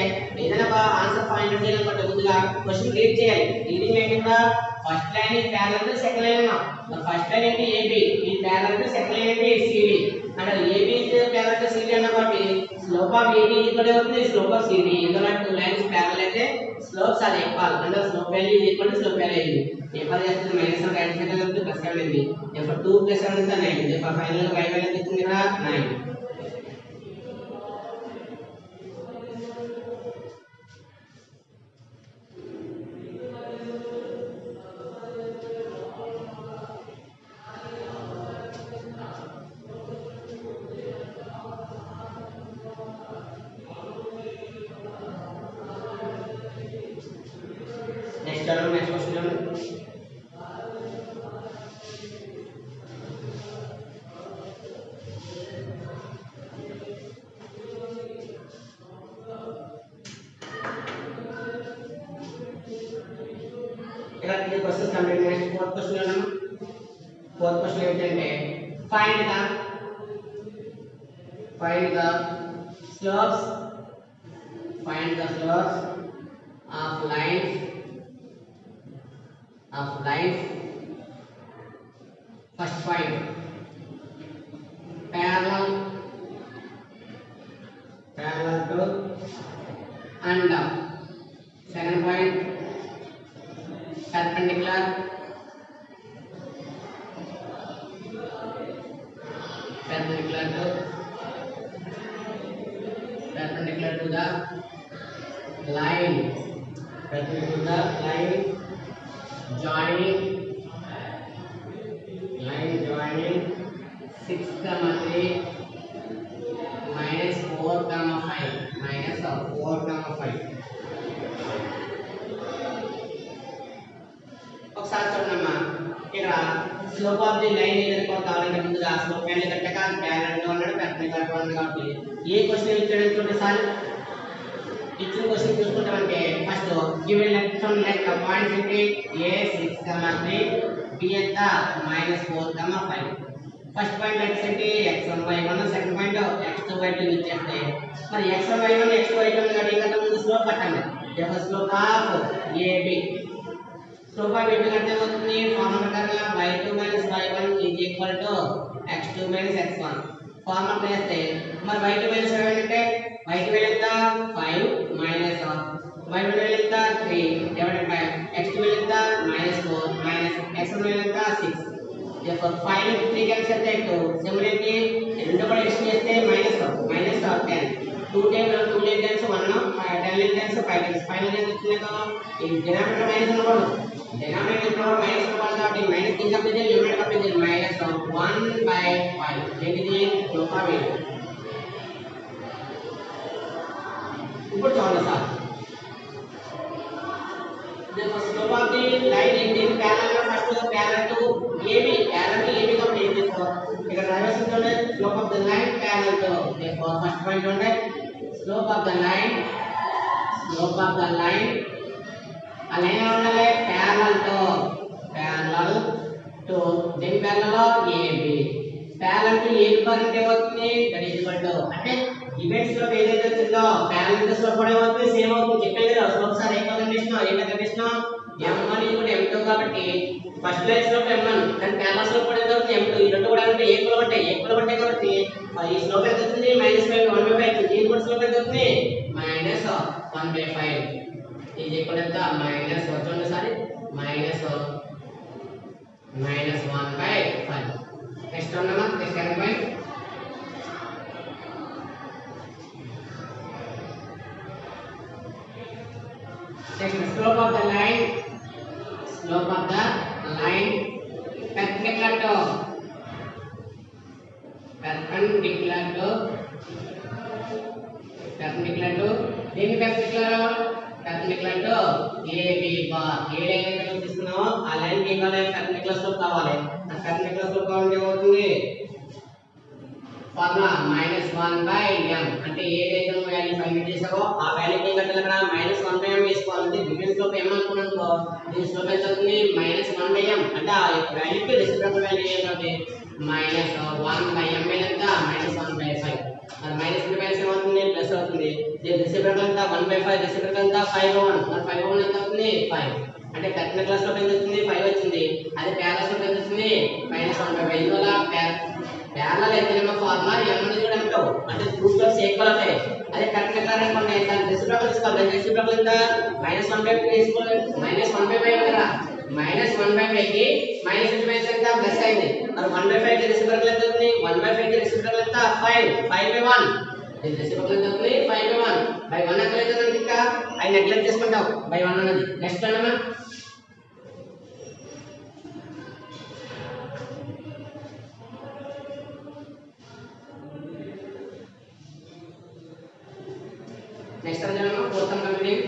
ఏదైనా ఆన్సర్ ఫైండ్ అవుట్ చేయాలనుకుంటే ముందుగా క్వశ్చన్ రీడ్ చేయాలి రీడింగ్ ఏంటంటే first line is parallel to second line మరి ఫస్ట్ లైన్ ఏంటి AB ఈ parallel to second line ఏంటి CD అంటే AB is parallel to CD అన్నమాట slope of AB is equal to slope of CD ఇందులో two lines parallel అయితే slopes are equal and the slope value is equal to slope value a చేస్తే minus 7 right side వెళ్తే plus 7 ఉంది therefore 2 plus 7 is 9 therefore final గా y value ఎంత వచ్చింది ఇక్కడ 9 next question ఇక్కడ ఈ question complete next fourth question ఏంటంటే find the slopes of lines first point parallel to and second point perpendicular to the line joining 6, 3 minus 4, 5 ఒకసారి చూడమ్మా ఇక్కడ స్లోప్ ఆఫ్ ది లైన్ ఏదైనా కావాలంటే ముందుగా స్లోప్ లైన్ కట్టక ప్యారలల్ గా ఉన్నాడు పెర్పెండిక్యులర్ గా ఉన్నాడు కాబట్టి ఏ క్వశ్చన్ ఇచ్చాడు చూడండి సార్ ఇచ్చిన క్వశ్చన్ చూసుకుంటామంటే first given left from left points ఏంటి a 6, 3 b ఎంత -4, 5 ఫస్ట్ పాయింట్ లెట్స్ ఏంటి x1 y1 second point x2 y2 ఇచ్చేస్తే మరి x1 y1 x2 y2 ని అడిగినట్టు ముందు స్లోప్ కట్టాలి therefore slope of ab slope of ab అంటే అవుతుంది ఫార్ములా ప్రకారం y2 - y1 x2 - x1 formula చేస్తే మరి y2 - y1 అంటే y2 వాల్యూ ఎంత 5 మైనస్ y1 వాల్యూ ఎంత 3 డివైడెడ్ బై x2 వాల్యూ ఎంత -4 మైనస్ x1 వాల్యూ ఎంత 6 therefore 5 ని 3 క్యాన్సిల్ చేస్తే 2 సిమిలర్లీ రెండు కూడా ఎడిషన్ చేస్తే -10 2 times 2 times 1 10 times 5 times final ఎంత వచ్చింది కదా ఈ డినామినేటర్ మైనస్ ఉన్నప్పుడు డినామినేటర్ లో మైనస్ ఉన్నప్పుడు కాబట్టి మైనస్ కింద పెడితే లిమిట్ కప్పితే -1/5 ఏంటిది స్లోప్ ఆఫ్ ab ఇప్పుడు చూడండి సార్ देखो slope of the line in the parallel first the parallel to AB కాబట్టి ఏం देखो ఇక్కడ రాయాల్సింది చూడండి slope of the line parallel to देखो ఫస్ట్ పాయింట్ చూడండి స్లోప్ ఆఫ్ ద లైన్ ఆ లైన్ ఉండాలి पैरेलल టు దీని parallel AB parallel to AB అంటే అవుతుంది దట్ ఈజ్ ఈక్వల్ టు అంటే ఈవెంట్స్ లో ఏదైతే వచ్చిందో ప్యారలల్ గా స్లోప్ కూడా అవుతుంది సేమ్ అవుతుంది చెప్పాను కదా స్లోప్ సార్ ఏక కండిషన్ m1 m2 కాబట్టి ఫస్ట్ లైన్ స్లోప్ m1 కానీ ప్యారలల్ స్లోప్ కూడా ఎంత అవుతుంది m2 ఈ రెండు కూడా అంటే ఈక్వల్ ఉంటాయి కాబట్టి ఈ స్లోప్ ఎంత అవుతుంది -5 1/5 ఈ కూడా స్లోప్ ఎంత అవుతుంది -1/5 ఇది ఇక్కడ ఎంత మైనస్ వచ్చండి సారీ -1/5 నెక్స్ట్ ఉన్నమా second point Next, slope of the line perpendicular to దీని perpendicular to AB bar A line అయితే చూపిస్తున్నామో ఆ లైన్ కి ఈక్వల్ perpendicular slope కావాలి ఆ perpendicular slope కావాలంటే ఏమవుతుంది ఫార్ములా -1/m అంటే ఏదైతే నువ్వు వాల్యూ ఫైండ్ చేసావో ఆ వాల్యూకి ఏం కట్టాలి అక్కడ -1/m వేసుకోవాలంటే గివెన్ స్లోప్ m అనుకున్నాను దీని స్లోప్ ఎంత అవుతుంది -1/m అంటే ఆ వాల్యూకి రెసిప్రోకల్ వాల్యూ ఏంటంటే -1/m ఎంత -1/5 మరి -1/5 ఏమవుతుంది ప్లస్ అవుతుంది దీని రెసిప్రోకల్ ఎంత 1/5 రెసిప్రోకల్ ఎంత 5/1 మరి 5/1 ఎంత అవుతుంది 5 అంటే perpendicular స్లోప్ ఎంత వచ్చింది 5 వచ్చింది అదే ప్యారలల్ స్లోప్ ఎంత వచ్చింది -1/5 ఇందువల్ల ప్యారలల్ అయితే ఫార్ములా m అనేది కూడా అంటావు అంటే టూ స్లోప్స్ ఈక్వల్ అవుతాయి అదే perpendicular అనుకోండి దాని రెసిప్రోకల్ తీసుకోవాలి రెసిప్రోకల్ ఎంత -1/5 తీసుకోవాలి -1/5 కదా -1/5 కి మైనస్ ఇంటూ మైనస్ ఎంత ప్లస్ అయింది మరి 1/5 కి రెసిప్రొకల్ ఎంత అవుతుంది 1/5 కి రెసిప్రొకల్ ఎంత 5/1 ఇది రెసిప్రొకల్ ఎంత అవుతుంది 5/1 బై 1 ఎక్కడ అవుతుంది ఇంకా ఐ నెగ్లెక్ట్ చేసుకుంటాం బై 1 అన్నది నెక్స్ట్ అన్నమా నెక్స్ట్ అన్నమా fourth sum complete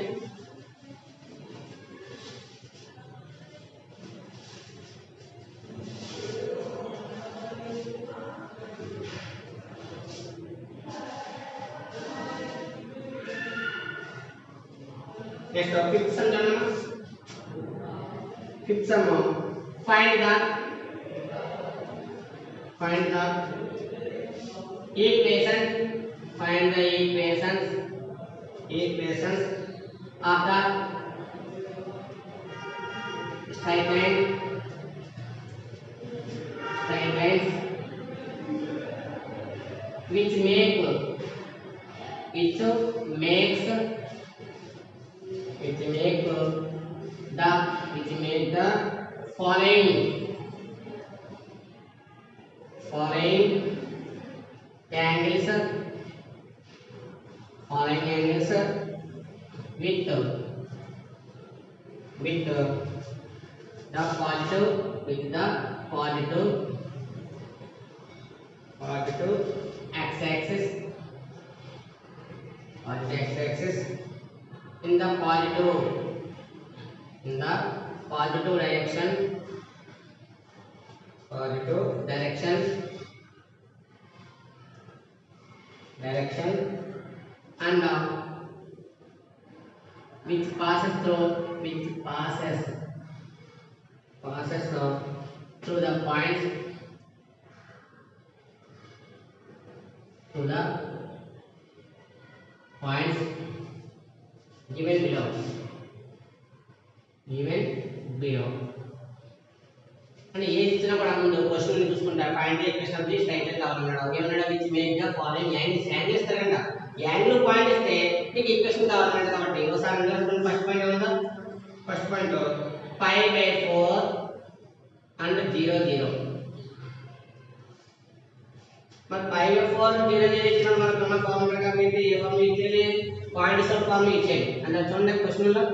next fifth sum janna fifth sum find the equation find the equations of the straight lines which makes the following angles with the positive x-axis in the positive direction and which passes through the points given below అంటే ఏ ఇచ్చినా కూడా ముందు question చూసుకుంటారు point equation of the straight line కావాలన్నాడు ఏమన్నాడు which make the following angles ఇస్తారంట angle point ఇస్తే నీకు ఈక్వేషన్ కావాలన్నాడు కాబట్టి ఒకసారి ఫస్ట్ పాయింట్ ఏమన్నా ఫస్ట్ పాయింట్ 5/4 and 0 0 మరి 5/4 0 0 ఇచ్చిన మనకు ఉన్న ఫార్ములా ప్రకారం ఏంటి ఏ ఫార్ములా ఇచ్చేది పాయింట్ సోల్ ఫార్ములా ఇచ్చేది అంటే చూడండి క్వశ్చన్ లో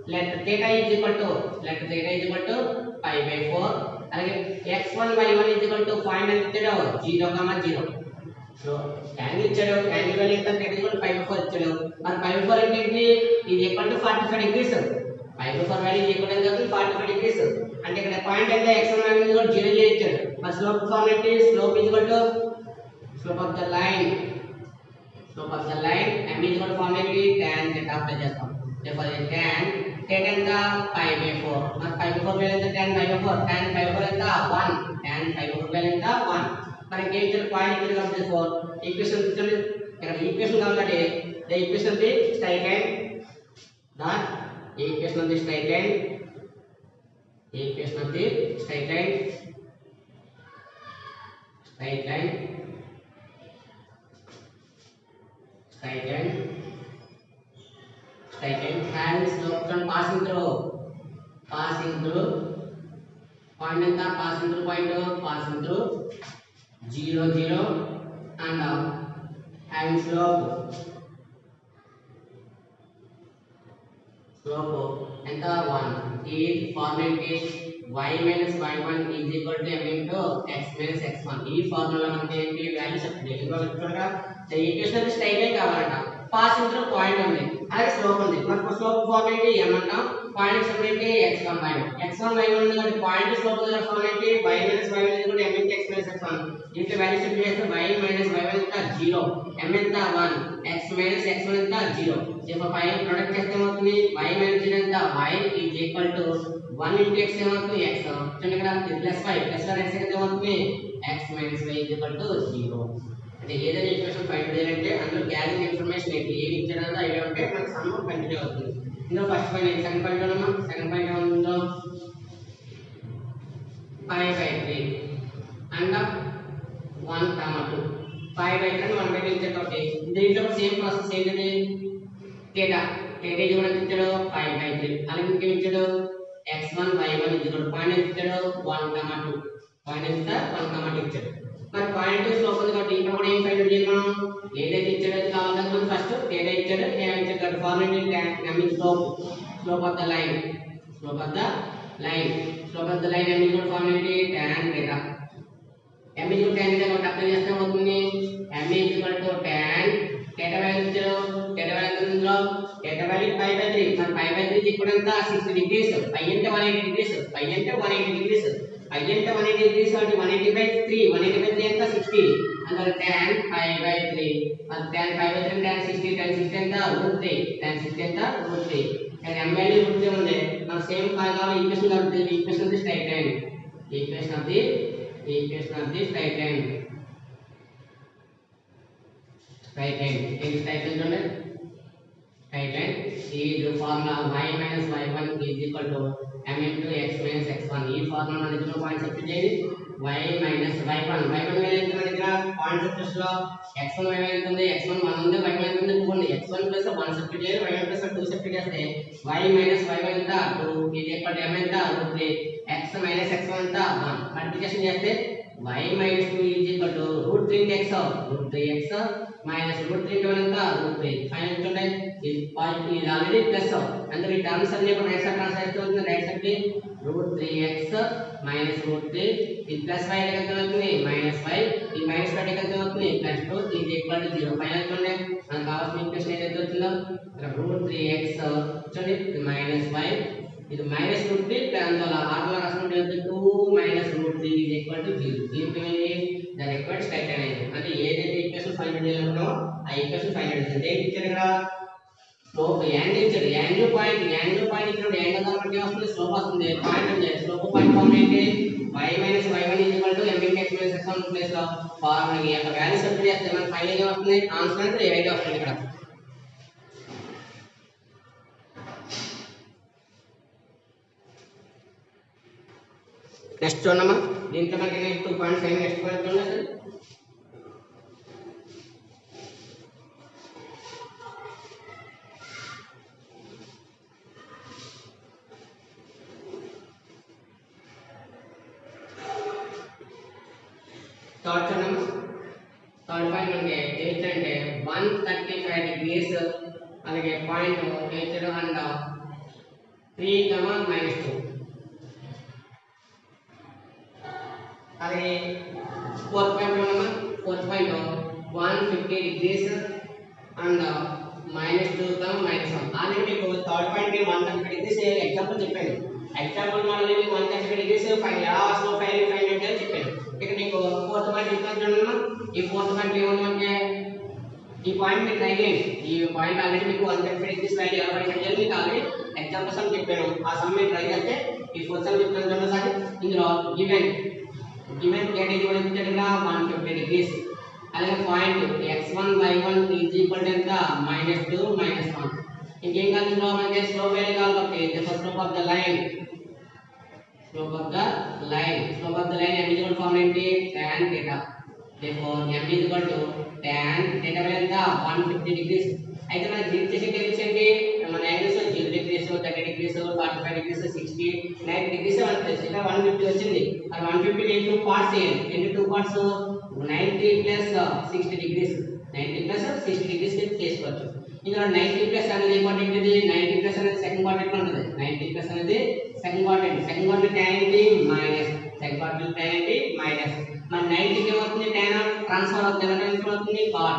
let theta is equal to 5/4 అలాగే x1 y1 పాయింట్ ఎంత ఇచ్చాడు 0, 0 సో యాంగిల్ ఇచ్చాడు యాంగిల్ వాల్యూ ఎంత θ 5/4 ఇచ్చాడు మరి 5/4 ఏంటి ఇది equal to 45 degrees 5/4 value equal to 45 degrees అంటే ఇక్కడ పాయింట్ ఎంత x1 y1 0 0 ఇచ్చాడు మరి స్లోప్ ఫార్మ్ ఏంటి slope equal to slope of the line m is equal to formula ఏంటి tan theta అప్లై చేస్తాం therefore tan theta ఎంత 5/4 మరి 5/4 వాల్యూ ఎంత tan 5/4 ఎంత 1 tan 5/4 వాల్యూ ఎంత 1 మరి ఇంకేం ఇచ్చారు పాయింట్ ఇక్కడ కాబట్టి 4 ఈక్వేషన్ ఇచ్చారు ఇక్కడ ఈక్వేషన్ కావాలంటే the equation of the straight line having slope from passing through point and passing through 0 0 and having slope ఎంత 1 ఈ formula y minus y1 is equal to m into x minus x1 ఈ formula మనకి ఏంటి values apply చూడగా the equation of straight line కావాలంట passing through point ఉంది అలాగే slope ఉంది మనకు స్లోప్ ఫార్ములా ఏంటి m అంటాం పాయింట్ స్లోప్ ఏంటి x1 y1 ఉంది కాబట్టి పాయింట్ స్లోప్ దగ్గర ఫార్ములా ఏంటి y minus y1 is equal to m into x minus x1 ఇంట్లో వాల్యూస్ అప్లై చేస్తే y minus y1 ఎంత 0 m ఎంత 1 x minus x1 ఎంత 0 therefore 5 ప్రొడక్ట్ చేస్తే ఏమవుతుంది y minus 0 ఎంత y is equal to 1 into x ఏమవుతుంది x చూడండి ఇక్కడ ప్లస్ 5 ప్లస్ 1 x ఎంత ఏమవుతుంది x minus y is equal to 0 అంటే ఏదైనా ఈక్వేషన్ ఫైండ్ చేయాలంటే అందులో గ్యాదరింగ్ ఇన్ఫర్మేషన్ ఏంటి ఏది ఇచ్చారో ఐడియా ఉంటే మనకు సమ్ కంటిన్యూ అవుతుంది ఇందులో ఫస్ట్ పాయింట్ సెకండ్ పాయింట్ ఏమన్నా సెకండ్ పాయింట్ ఏముందో 5/3 అండ్ 1, 2 5/3 1/3 ఇచ్చేటోటి దీంట్లో సేమ్ ప్రాసెస్ ఏంటిది θ ఈజ్ కూడా ఇచ్చాడు 5/3 అలాగే ఇంకేం ఇచ్చాడు x1 y1 ఇదిగోండి పాయింట్ ఎంత ఇచ్చాడు 1,2 పాయింట్ ఎంత 1,2 ఇచ్చాడు. మరి పాయింట్ స్లోప్ ఉంది కాబట్టి ఇక్కడ కూడా ఏం ఫైండ్ అవుట్ చేయాలి మనం ఏదైతే ఇచ్చాడో అది కావాలి కదా మనం ఫస్ట్ ఏదైతే ఇచ్చాడో కాబట్టి ఫార్ములా ఏంటి m is slope of the line slope of the line m is formula ఏంటి tan theta m is tan theta కాబట్టి అప్లై చేస్తే అవుతుంది m is tan theta value ఇచ్చాడు theta వాల్యూ ఎంత ఉందో theta వాల్యూ π/3 మరి π/3 ఇక్కడ ఎంత 60 డిగ్రీస్ π అంటే 180 డిగ్రీస్ π అంటే 180 డిగ్రీస్ π అంటే 180 డిగ్రీస్ కాబట్టి 180/3 ఎంత 60 అందువల్ల tan π/3 మరి tan π/3 tan 60 ఎంత √3 tan 60 ఎంత √3 and m వాల్యూ √3 ఉంది మన సేమ్ కావాలి ఈక్వేషన్ కాబట్టి equation of the straight line equation of the straight line ఇది స్ట్రైట్ లైన్ చూడండి స్ట్రైట్ లైన్ ఈ formula y - y1 m into x - x1 ఈ ఫార్ములా మన దగ్గర పాయింట్ సబ్స్టిట్యూట్ చేయండి y - y1 వాల్యూ ఎంత మన దగ్గర పాయింట్ సబ్స్టిట్యూషన్ లో x1 వాల్యూ ఎంత ఉంది x1 1 ఉంది y1 ఎంత ఉంది 2 ఉంది x1 + 1 సబ్స్టిట్యూట్ చేయాలి y1 + 2 సబ్స్టిట్యూట్ చేస్తే y - y1 ఎంత 2 m ఎంత √3 x - x1 ఎంత 1 మల్టిప్లికేషన్ చేస్తే y - 2 √3x √3x minus √3 into ఎంత √3 ఫైనల్ చూడండి ఇది ఆల్రెడీ ప్లస్ అంటే ఈ టర్మ్స్ అన్ని కూడా రైట్ సైడ్ ట్రాన్స్ఫర్ అవుతుంది రైట్ సైడ్ కి √3x minus √3 ఇది ప్లస్ y ఎంత అవుతుంది -y ఈ మైనస్ y ఎంత అవుతుంది +2 ఇది ఈక్వల్ టు 0 ఫైనల్ చూడండి మనకు కావాల్సిన ఈక్వేషన్ ఏదైతే వచ్చిందో ఇక్కడ √3x చూడండి -y ఇది -√3 అందువల్ల ఆర్డర్ రాసుకుంటే 2 - √3 is equal to 0 దీనికి the required straight line అంటే ఏదైతే ఈక్వేషన్ ఫైండ్ అవుట్ చేయాలనుకున్నామో ఆ ఈక్వేషన్ ఫైండ్ అవుట్ చేయండి ఏంటి ఇచ్చారు ఇక్కడ స్లోప్ యాంగిల్ ఇచ్చాడు యాంగిల్ పాయింట్ ఇక్కడ యాంగిల్ కాబట్టి వస్తుంది స్లోప్ వస్తుంది పాయింట్ ఉంది స్లోప్ పాయింట్ ఫార్ములా ఏంటి y - y1 m into x - x1 place లో ఫార్ములా ఈ యొక్క వాల్యూ సబ్స్టిట్యూట్ చేస్తే మనకి ఫైనల్ గా వస్తుంది ఆన్సర్ అంటే 8 వస్తుంది ఇక్కడ నెక్స్ట్ చూడమ్మా దీంట్లో మనకి 2.5 నెక్స్ట్ పాయింట్ చూడండి సార్ థర్డ్ చూడమ్మా థర్డ్ పాయింట్ మనకి ఏంటంటే 135 డిగ్రీస్ అలాగే పాయింట్ ఏంటంటే అండ్ 3, -2 అలాగే fourth point 150 degrees and -2, -1 already మీకు థర్డ్ పాయింట్ 130 డిగ్రీస్ ఎగ్జాంపుల్ చెప్పాను ఎగ్జాంపుల్ మోడల్ 130 డిగ్రీస్ ఫైన్ ఎలా స్లోప్ ఫైండ్ అవుట్ చేయాలో చెప్పాను ఇక్కడ మీకు ఫోర్త్ పాయింట్ చెప్తాను చూడండి ఈ ఫోర్త్ పాయింట్ ఏమన్నా ఈ పాయింట్ మీరు ట్రై చేయండి ఈ పాయింట్ ఆల్రెడీ మీకు 130 డిగ్రీస్ వాల్యూ ఎలా ఫైండ్ అవుట్ చేయాలి మీకు ఆల్రెడీ ఎగ్జాంపుల్స్ అని చెప్పాను ఆ సమ్ మీరు ట్రై చేస్తే ఈ ఫోర్త్ సమ్ చెప్తాను చూడండి సార్ ఇందులో given get equal to 150 degrees అలాగే point x1 y1 is equal to ఎంత -2 -1 ఇంకేం కావాలి ఇందులో మనకి స్లోప్ వాల్యూ కావాలి కాబట్టి slope of the line m equal formula ఏంటి tan theta therefore m equal to tan theta value ఎంత 150 డిగ్రీస్ అయితే మనకి దీని చేసే డిగ్రీస్ ఏంటి మన angles 0 degrees 30 degrees 45 degrees 60 90 degrees మనకి ఇక్కడ 150 వచ్చింది మరి 150 ని 2 పార్ట్స్ చేయాలి ఎన్ని 2 పార్ట్స్ 90 + 60 డిగ్రీస్ 90 + 60 డిగ్రీస్ కి చేసుకోవచ్చు ఇందులో 90 అనేది ఇంపార్టెంట్ ఇది 90 అనేది సెకండ్ క్వాడ్రంట్ లో ఉంటుంది 90 అనేది సెకండ్ క్వాడ్రంట్ tan ఏంటి మైనస్ సెకండ్ క్వాడ్రంట్ tan ఏంటి మైనస్ మరి 90 కి ఏమవుతుంది tan ట్రాన్స్ఫర్ అవుతుంది ఎలా ట్రాన్స్ఫర్ అవుతుంది cot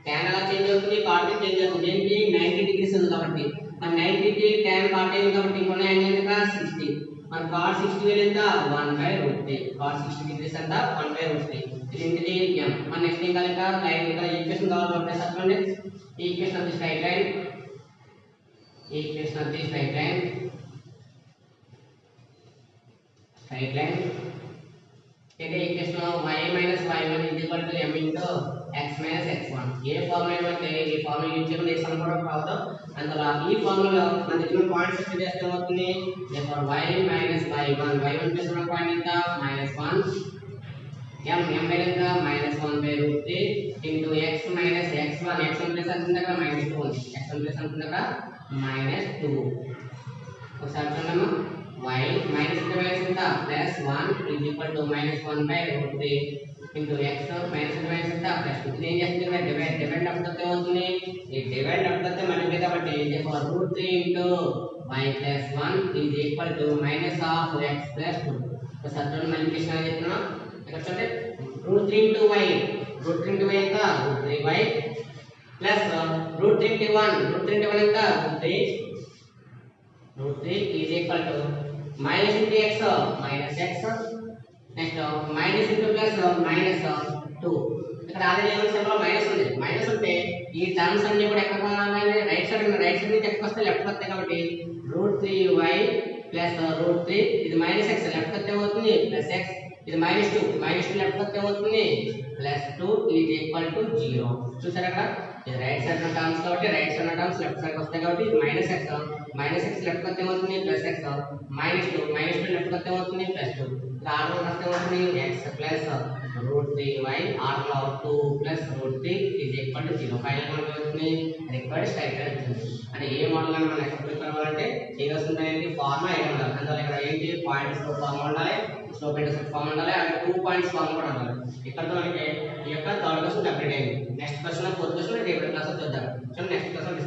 tan ఎలా చేంజ్ అవుతుంది cot కి చేంజ్ అవుతుంది ఏంటి 90 డిగ్రీస్ ఉంది కాబట్టి మరి 90 కి tan cot అయింది కాబట్టి ఇంకొక యాంగిల్ ఎంత 60 మరి cot 60 వాల్యూ ఎంత 1/√3 cot 60 డిగ్రీస్ ఎంత 1/√3 ఇది ఏంటిది m మన నెక్స్ట్ ఏం కావాలి ఇక్కడ లైన్ ఇక్కడ ఈక్వేషన్ కావాలి అంటే చెప్పండి equation of the straight line అంటే equation y - y1 m into x - x1 ఏ ఫార్ములా అంటే ఈ ఫార్ములా యూజ్ చేయడం ఈ సంపూర్ణ రావడం అందులో ఈ ఫార్ములా మన దగ్గర పాయింట్ సెట్ చేస్తే అవుతుంది therefore y - y1 ప్లస్ ఉన్న పాయింట్ ఎంత -1 m వాల్యూ ఎంత -1/√3 into x - x1 ప్లస్ అంతా -2 ఉంది x1 ప్లస్ అంతా -2 ఒకసారి చూడమ్మా y minus into minus ఎంత plus 1 is equal to minus 1 by root 3 into x minus into minus ఎంత plus 2 ఇది ఏం చేస్తుంది డివైడ్ అవ్వకపోతే అవుతుంది ఈ డివైడ్ అవ్వకపోతే మనకి కాబట్టి therefore root 3 into y plus 1 is equal to minus of x plus 2 so సర్దున మల్టిప్లికేషన్ అని చెప్తున్నాం ఇక్కడ చూడండి root 3 into y root 3 into y ఎంత root 3y plus root 3 into 1 root 3 into 1 ఎంత root 3 is equal to minus into x minus x next minus into plus minus 2 ఇక్కడ already ఏమో symbol minus ఉంది minus ఉంటే ఈ terms అన్ని కూడా ఎక్కడ రావాలి రైట్ సైడ్ నుంచి ఎక్కడికి వస్తే లెఫ్ట్ వస్తాయి కాబట్టి √3y ప్లస్ √3 ఇది మైనస్ x లెఫ్ట్ వస్తే అవుతుంది ప్లస్ x ఇది -2 లెఫ్ట్ వస్తే అవుతుంది +2 ఈజ్ ఈక్వల్ టు 0 చూసారా అక్కడ ఇది రైట్ సైడ్ ఉన్న టర్మ్స్ కాబట్టి రైట్ సైడ్ ఉన్న టర్మ్స్ లెఫ్ట్ సైడ్ వస్తాయి కాబట్టి ఇది -x లెఫ్ట్ వస్తే అవుతుంది +x -2 లెఫ్ట్ వస్తే అవుతుంది +2 ఇక్కడ ఆర్డర్ వస్తే అవుతుంది x plus √3y order of 2 plus √3 is equal to 0 final మనకి అవుతుంది రిక్వైర్డ్ స్ట్రైట్ లైన్ అవుతుంది అంటే ఏ మోడల్ అని మనం ఎక్స్ప్లెయిన్ చేయాలంటే చేయాల్సింది ఏంటి ఫార్ములా ఏ ఉండాలి అందువల్ల ఇక్కడ ఏంటి పాయింట్స్ ఫార్ములా ఉండాలి స్లోప్ ఇంటర్సెప్ట్ ఫార్ములా ఉండాలి అలాగే 2 పాయింట్స్ ఫార్ములా కూడా ఉండాలి ఇక్కడతో మనకి ఈ యొక్క థర్డ్ క్వశ్చన్ కంప్లీట్ అయింది నెక్స్ట్ క్వశ్చన్ ఫోర్త్ క్వశ్చన్ రేపటి క్లాస్ లో చూద్దాం సో నెక్స్ట్ క్వశ్చన్